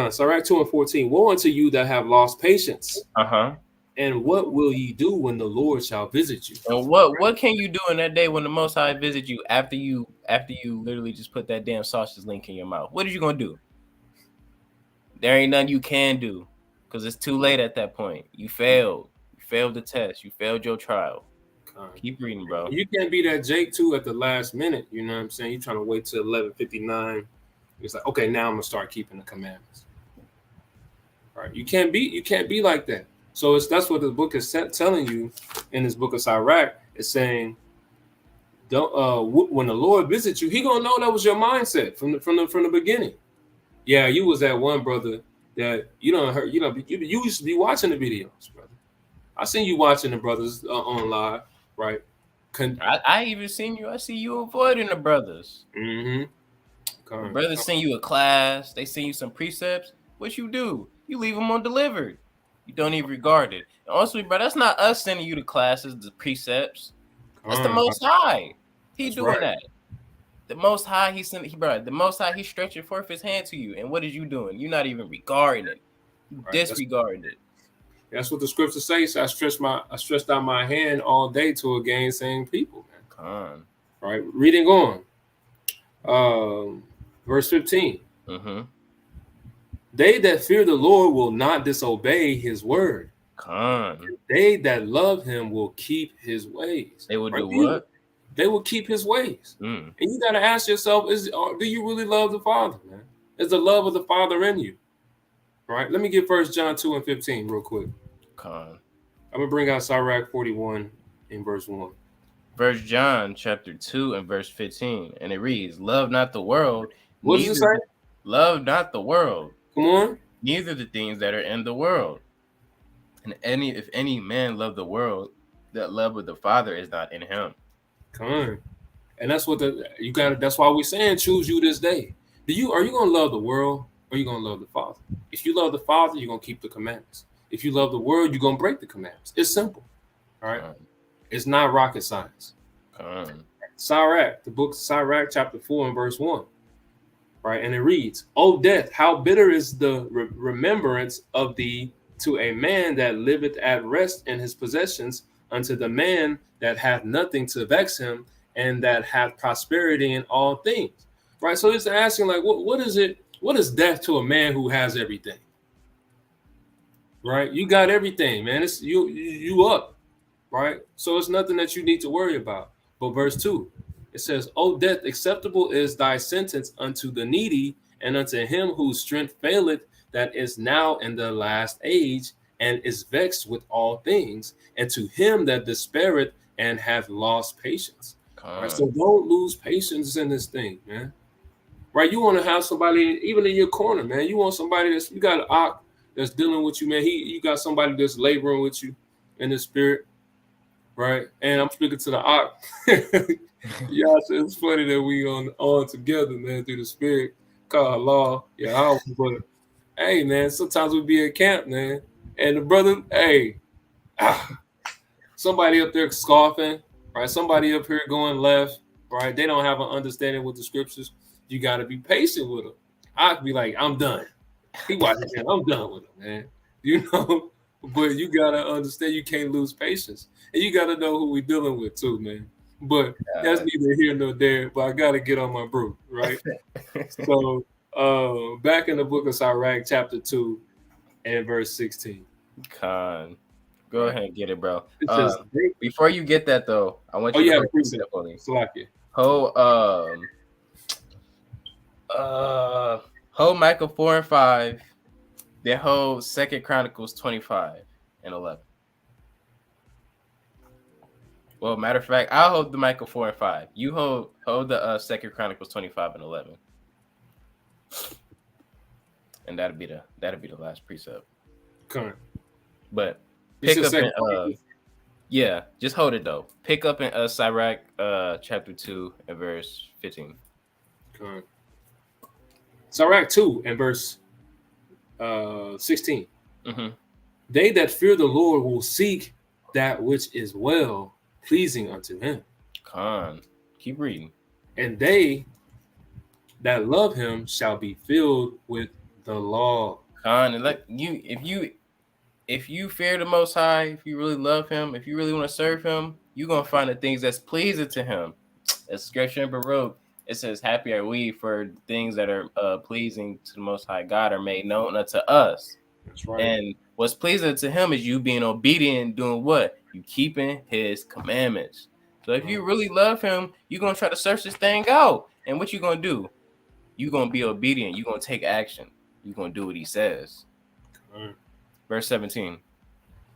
Sirach 2 and 14. Woe unto you that have lost patience. And what will ye do when the Lord shall visit you? And what can you do in that day when the Most High visit you after you literally just put that damn sausage link in your mouth? What are you gonna do? There ain't nothing you can do because it's too late at that point. You failed. You failed the test. You failed your trial. Keep reading, bro. You can't be that Jake too at the last minute. You know what I'm saying? You're trying to wait till 11:59. It's like, okay, now I'm gonna start keeping the commandments. All right? You can't be like that. So that's what the book is telling you in this book of Sirach. It's saying, don't when the Lord visits you, He gonna know that was your mindset from the beginning. Yeah, you was that one brother that you don't hurt. You used to be watching the videos, brother. I seen you watching the brothers on live, right? I even seen you. I see you avoiding the brothers. The brothers send you a class. They send you some precepts. What you do? You leave them undelivered. You don't even regard it. And also, bro, that's not us sending you the classes, the precepts. That's the Most High. He's doing that. The Most High, the Most High, He's stretching forth His hand to you. And what is you doing? You're not even regarding it. You disregarding it. That's what the scripture says. I stretched out my hand all day to a gainsaying people. Man. Right, reading on. Verse 15. They that fear the Lord will not disobey His word. They that love Him will keep His ways. They will do what? They will keep His ways. And you got to ask yourself, do you really love the Father, man? Is the love of the Father in you? Right? Let me get 1 John 2 and 15 real quick. I'm going to bring out Sirach 41 in verse 1. 1 John chapter 2 and verse 15. And it reads, Love not the world. What does it say? Love not the world. Come on. Neither the things that are in the world. And if any man love the world, that love of the Father is not in him. Come on. And that's what that's why we're saying choose you this day. Are you gonna love the world or are you gonna love the Father? If you love the Father, you're gonna keep the commandments. If you love the world, you're gonna break the commandments. It's simple. All right. It's not rocket science. Sirach, the book Sirach, chapter 4 and verse 1. right? And it reads, "O death, how bitter is the remembrance of thee to a man that liveth at rest in his possessions, unto the man that hath nothing to vex him, and that hath prosperity in all things." Right. So it's asking, like, what is it? What is death to a man who has everything? Right? You got everything, man. It's you up, right? So it's nothing that you need to worry about. But verse 2, it says, "O death, acceptable is thy sentence unto the needy, and unto him whose strength faileth, that is now in the last age, and is vexed with all things, and to him that despaireth and hath lost patience." All right, so Con. don't lose patience in this thing, man. Right? You want to have somebody, even in your corner, man. You want somebody that's, you got an ox that's dealing with you, man. You got somebody that's laboring with you in the spirit, right? And I'm speaking to the ox. Yeah, it's funny that we on together, man, through the spirit called law. Yeah, but hey, man, sometimes we be at camp, man, and the brother, hey, ah, somebody up there scoffing, right? Somebody up here going left, right? They don't have an understanding with the scriptures. You got to be patient with them. I'd be like, I'm done. He watching, I'm done with him, man. You know, but you gotta understand you can't lose patience, and you gotta know who we dealing with too, man. But that's neither here nor there. But I gotta get on my brew, right? So, back in the book of Sirach, chapter 2 and verse 16. Con. Go Right. ahead and get it, bro. It says, Before you get that though, I want "Oh, you to you have a hold precept, for me. Salakia." Hold uh hold Michael 4 and 5. Then hold Second Chronicles 25 and 11. Well, matter of fact, I'll hold the Michael 4 and 5. You hold the Second Chronicles 25 and 11. And that'll be the last precept. Come. But You pick said up in second. yeah, just hold it though. Pick up in Sirach chapter 2 and verse 15. Come. Sirach 2 and verse 16. Mm-hmm. They that fear the Lord will seek that which is well pleasing unto him, Con. Keep reading. and they that love him shall be filled with the law. Con, and like if you fear the Most High, if you really love Him, if you really want to serve Him, you're gonna find the things that's pleasing to Him. As Scripture in Baruch, it says, "Happy are we for the things that are pleasing to the Most High God are made known unto us." That's right. And what's pleasing to Him is you being obedient, doing what you keeping His commandments. So if you really love Him, you're gonna try to search this thing out, and what you gonna do? You're gonna be obedient. You're gonna take action. You're gonna do what He says. Verse 17.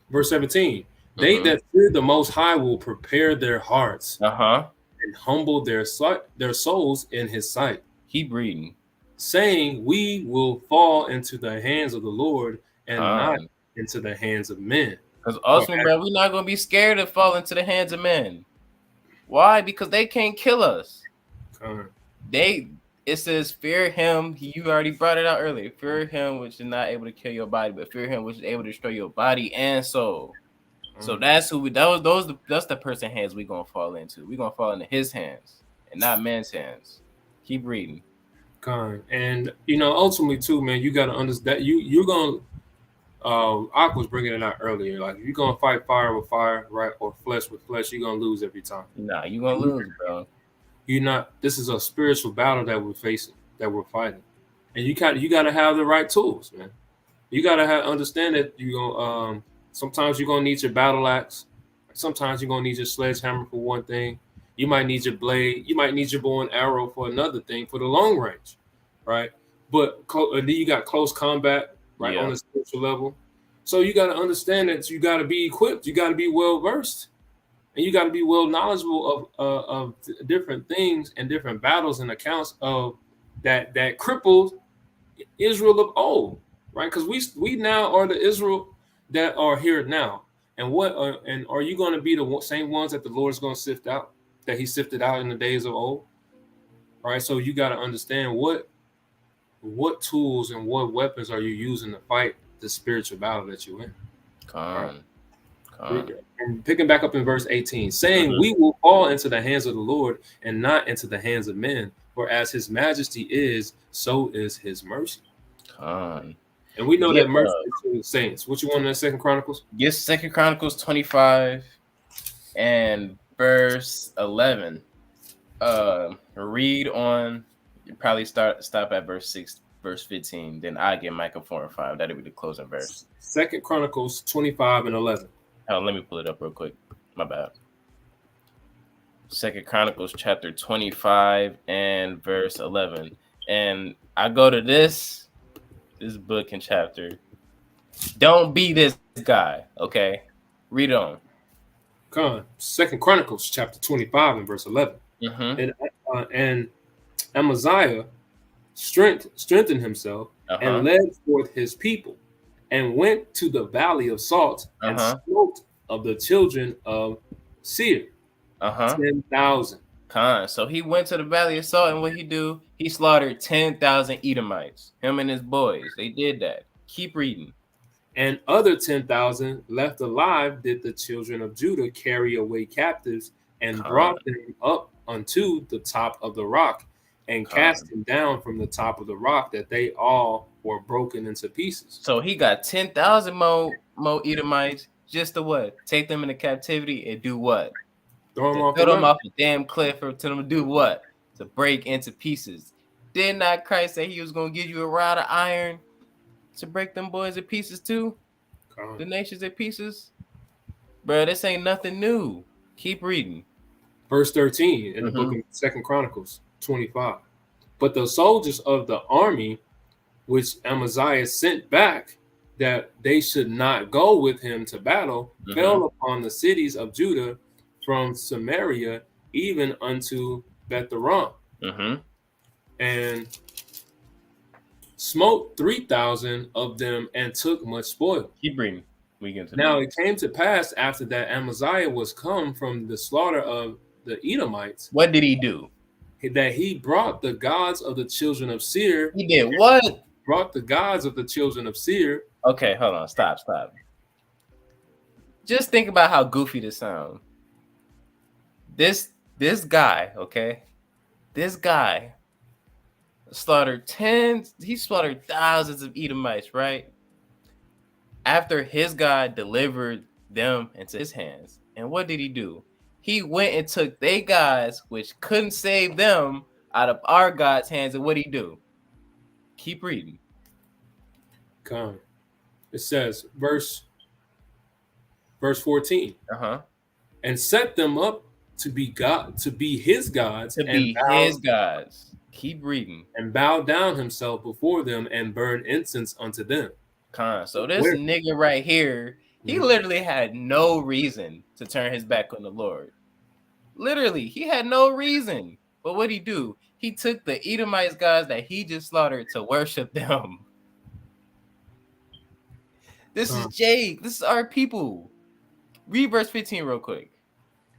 Verse 17. They Mm-hmm. that fear the Most High will prepare their hearts Uh-huh. and humble their souls in His sight, Keep reading. saying, "We will fall into the hands of the Lord and not Con. into the hands of men." Because For ultimately, bro, we're not gonna be scared to fall into the hands of men. Why? Because they can't kill us. It says fear him. You already brought it out earlier. Fear him which is not able to kill your body, but fear him which is able to destroy your body and soul. So that's who that's the person hands we're gonna fall into. We're gonna fall into his hands and not man's hands. Keep reading. And ultimately too, man, you got to understand that you're gonna. Ak was bringing it out earlier. Like, if you're gonna fight fire with fire, right, or flesh with flesh, you're gonna lose every time. Nah, you're gonna lose, bro. You're not. This is a spiritual battle that we're facing, that we're fighting, and you got to have the right tools, man. You got to understand that you gonna. Sometimes you're gonna need your battle axe. Sometimes you're gonna need your sledgehammer for one thing. You might need your blade. You might need your bow and arrow for another thing, for the long range, right? But then you got close combat, right, on a spiritual level. So you got to understand that you got to be equipped. You got to be well versed, and you got to be well knowledgeable of different things and different battles and accounts of that crippled Israel of old, right? Because we now are the Israel that are here now. And are you going to be the same ones that the Lord's going to sift out, that He sifted out in the days of old, right? So you got to understand what tools and what weapons are you using to fight the spiritual battle that you're in. Right? And picking back up in verse 18, saying, "We will fall into the hands of the Lord and not into the hands of men, For as his majesty is, so is his mercy. Con. And we know Get that mercy is to the saints. What you want in that Second Chronicles? get Second Chronicles 25 and verse 11. Read on. You probably stop at verse 6, verse 15. Then I get Micah 4 and 5. That'll be the closing verse. Second Chronicles 25 and 11. Let me pull it up real quick. My bad. Second Chronicles chapter 25 and verse 11. And I go to this book and chapter. Don't be this guy, okay? Read on. Second Chronicles chapter 25 and verse 11. Mm-hmm. And Amaziah strengthened himself and led forth his people and went to the valley of salt and smote of the children of Seir 10,000. So he went to the valley of salt, and what he do? He slaughtered 10,000 Edomites. Him and his boys. They did that. Keep reading. And other 10,000 left alive did the children of Judah carry away captives and brought them up unto the top of the rock and cast them down from the top of the rock, that they all were broken into pieces. So he got 10,000 more Edomites just to what? Take them into captivity and do what? Throw them off the damn cliff, or to them to do what? To break into pieces. Did not Christ say he was going to give you a rod of iron to break them boys in pieces too? The nations in pieces? Bro, this ain't nothing new. Keep reading. Verse 13 in the book of Second Chronicles 25. But the soldiers of the army which Amaziah sent back, that they should not go with him to battle, fell upon the cities of Judah from Samaria even unto Betharam, and smote 3,000 of them and took much spoil. Keep reading. Now it came to pass after that Amaziah was come from the slaughter of the Edomites. What did he do? That he brought the gods of the children of Seir. He did what? Brought the gods of the children of Seir. Okay, hold on. Stop. Just think about how goofy this sounds. This guy, okay? This guy slaughtered thousands of Edomites, right? After his God delivered them into his hands. And what did he do? He went and took their gods, which couldn't save them, out of our God's hands. And what did he do? Keep reading. Come. It says, verse 14. And set them up to be his gods. His gods. Keep reading. And bow down himself before them and burn incense unto them. So this nigga right here, he literally had no reason to turn his back on the Lord. Literally, he had no reason. But what'd he do? He took the Edomites gods that he just slaughtered to worship them. This is Jake. This is our people. Read verse 15 real quick.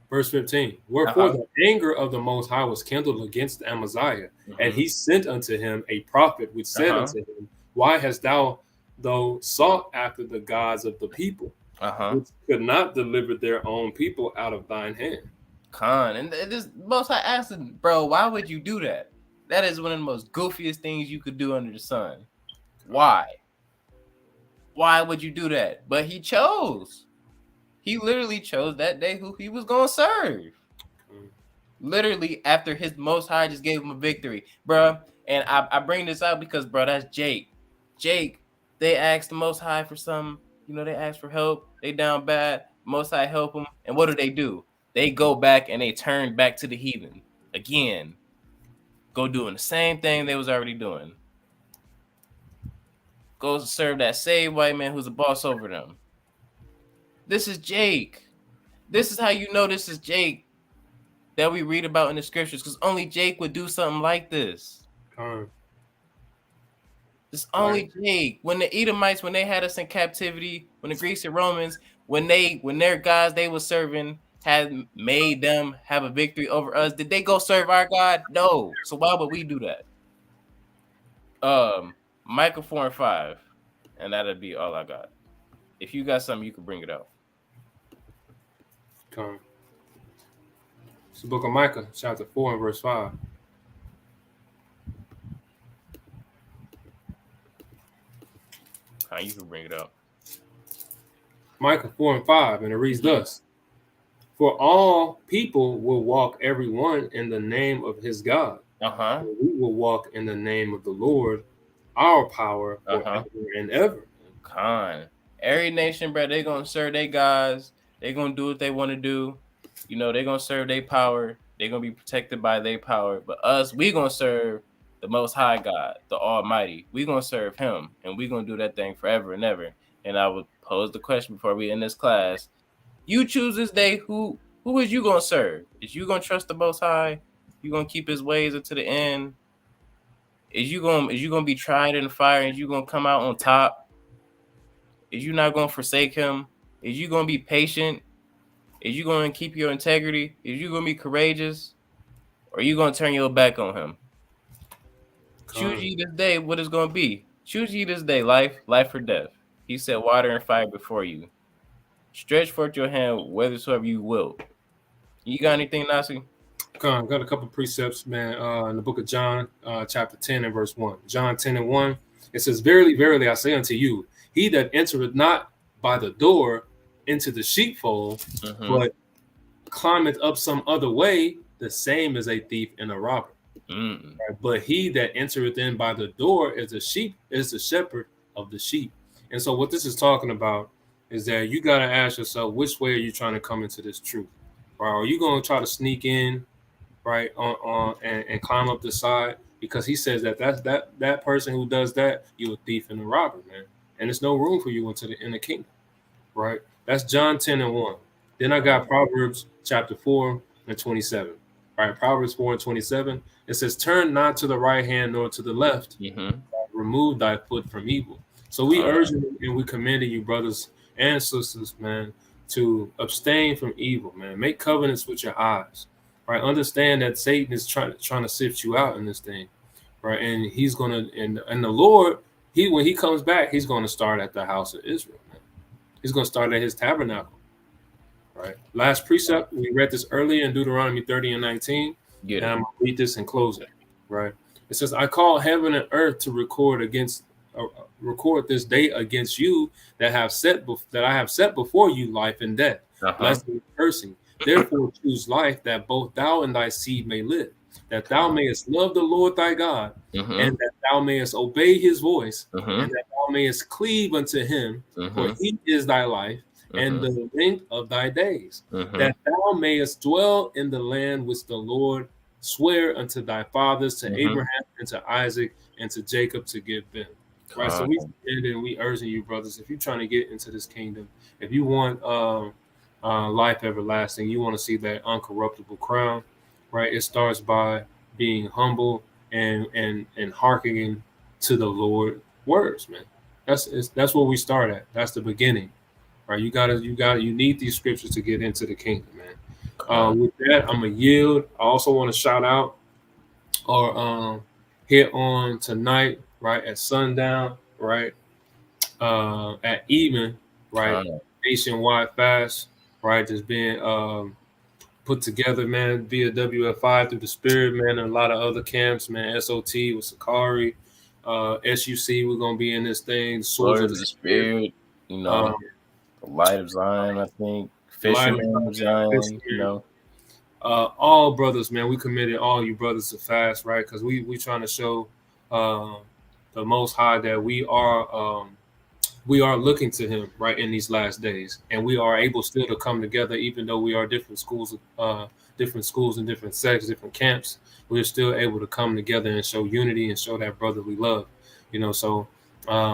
Verse 15. Wherefore the anger of the Most High was kindled against Amaziah, and he sent unto him a prophet, which said unto him, Why hast thou sought after the gods of the people, which could not deliver their own people out of thine hand? And this Most High asked him, bro, why would you do that? That is one of the most goofiest things you could do under the sun. Why? Why would you do that? But he chose. He literally chose that day who he was going to serve. Literally, after his Most High just gave him a victory, bro. And I bring this out because, bro, that's Jake. Jake, they asked the Most High for something. You know, they asked for help. They down bad. Most High help them. And what do? They go back and they turn back to the heathen again. Go doing the same thing they was already doing. Go serve that same white man who's a boss over them. This is Jake. This is how you know this is Jake that we read about in the scriptures, because only Jake would do something like this. It's only Jake. When the Edomites, when they had us in captivity, when the Greeks and Romans, when their guys they were serving had made them have a victory over us, did they go serve our God? No. So why would we do that? Micah 4 and 5, and that'll be all I got. If you got something, you can bring it out. It's the book of Micah, chapter 4 and verse 5. How you can bring it up? Micah 4:5, and it reads thus: For all people will walk every one in the name of his God. Uh-huh. We will walk in the name of the Lord, our power Uh-huh. forever and ever. Con. Every nation, bro, they gonna serve their guys. They gonna do what they want to do. You know, they gonna serve their power. They gonna be protected by their power. But us, we gonna serve the Most High God, the Almighty. We gonna serve Him, and we gonna do that thing forever and ever. And I would pose the question before we end this class: You choose this day. Who is you gonna serve? Is you gonna trust the Most High? You gonna keep His ways until the end? Is you gonna be tried in the fire? And you gonna come out on top? Is you not going to forsake him? Is you going to be patient? Is you going to keep your integrity? Is you going to be courageous? Or are you going to turn your back on him? Choose Con, ye this day what is going to be. Choose ye this day life or death. He said water and fire before you. Stretch forth your hand whithersoever you will. You got anything, Nasi? got a couple precepts, man, in the book of John, chapter 10 and verse 1. John 10 and 1, it says, Verily, verily, I say unto you, he that entereth not by the door into the sheepfold, but climbeth up some other way, the same is a thief and a robber. Right? But he that entereth in by the door is the shepherd of the sheep. And so what this is talking about is that you got to ask yourself, which way are you trying to come into this truth? Right? Are you going to try to sneak in, right, on and climb up the side? Because he says that person who does that, you're a thief and a robber, man. And there's no room for you in the kingdom, right? That's John 10 and 1. Then I got Proverbs chapter 4 and 27. Right, Proverbs 4 and 27. It says, Turn not to the right hand nor to the left. Remove thy foot from evil. So we urge you and we commending you, brothers and sisters, man, to abstain from evil, man. Make covenants with your eyes. Right. Understand that Satan is trying to sift you out in this thing. Right. And he's gonna and the Lord, when he comes back, he's gonna start at the house of Israel, man. He's gonna start at his tabernacle. Right. Last precept, we read this earlier in Deuteronomy 30 and 19. Get and it. I'm gonna read this in closing. Right. It says, I call heaven and earth to record this day against you that I have set before you life and death, blessing and cursing. Therefore choose life, that both thou and thy seed may live, that thou mayest love the Lord thy God, and that thou mayest obey his voice, and that thou mayest cleave unto him, for he is thy life, and the length of thy days, that thou mayest dwell in the land which the Lord swear unto thy fathers, to Abraham and to Isaac and to Jacob, to give them. Right. So we stand and we urging you, brothers, if you're trying to get into this kingdom, if you want life everlasting, you want to see that uncorruptible crown, right? It starts by being humble and hearkening to the Lord words, man. That's where we start at. That's the beginning. Right. You need these scriptures to get into the kingdom, man. With that, I'm gonna yield. I also want to shout out or hit on tonight, right, at sundown, right, at even, right, nationwide fast, right, that's being put together, man, via WFI through the Spirit, man, and a lot of other camps, man, SOT with Sakari, SUC, we're gonna be in this thing, Swords of Lord the of the Spirit, Spirit, the Light of Zion, I think, Fisherman of Zion, all brothers, man, we committed all you brothers to fast, right? Because we trying to show the Most High that we are looking to Him, right, in these last days, and we are able still to come together, even though we are different schools and different sects, different camps. We're still able to come together and show unity and show that brotherly love, So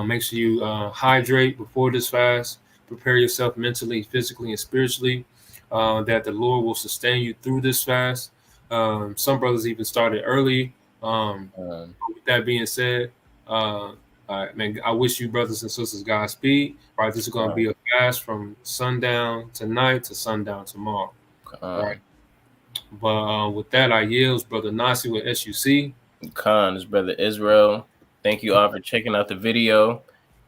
make sure you hydrate before this fast. Prepare yourself mentally, physically, and spiritually. That the Lord will sustain you through this fast. Some brothers even started early. With that being said, man, I wish you brothers and sisters Godspeed. Right, this is going to be a fast from sundown tonight to sundown tomorrow. Right, but with that, I yield, brother Nasi with SUC. This brother Israel. Thank you all for checking out the video.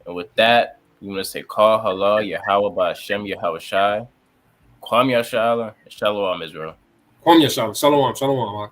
And with that, we want to say call halal Yahweh Ba'Shem Yahweh Shai. Kwam Yashala, Shalom Israel. Kwam Yashala, Shalom, Shalom.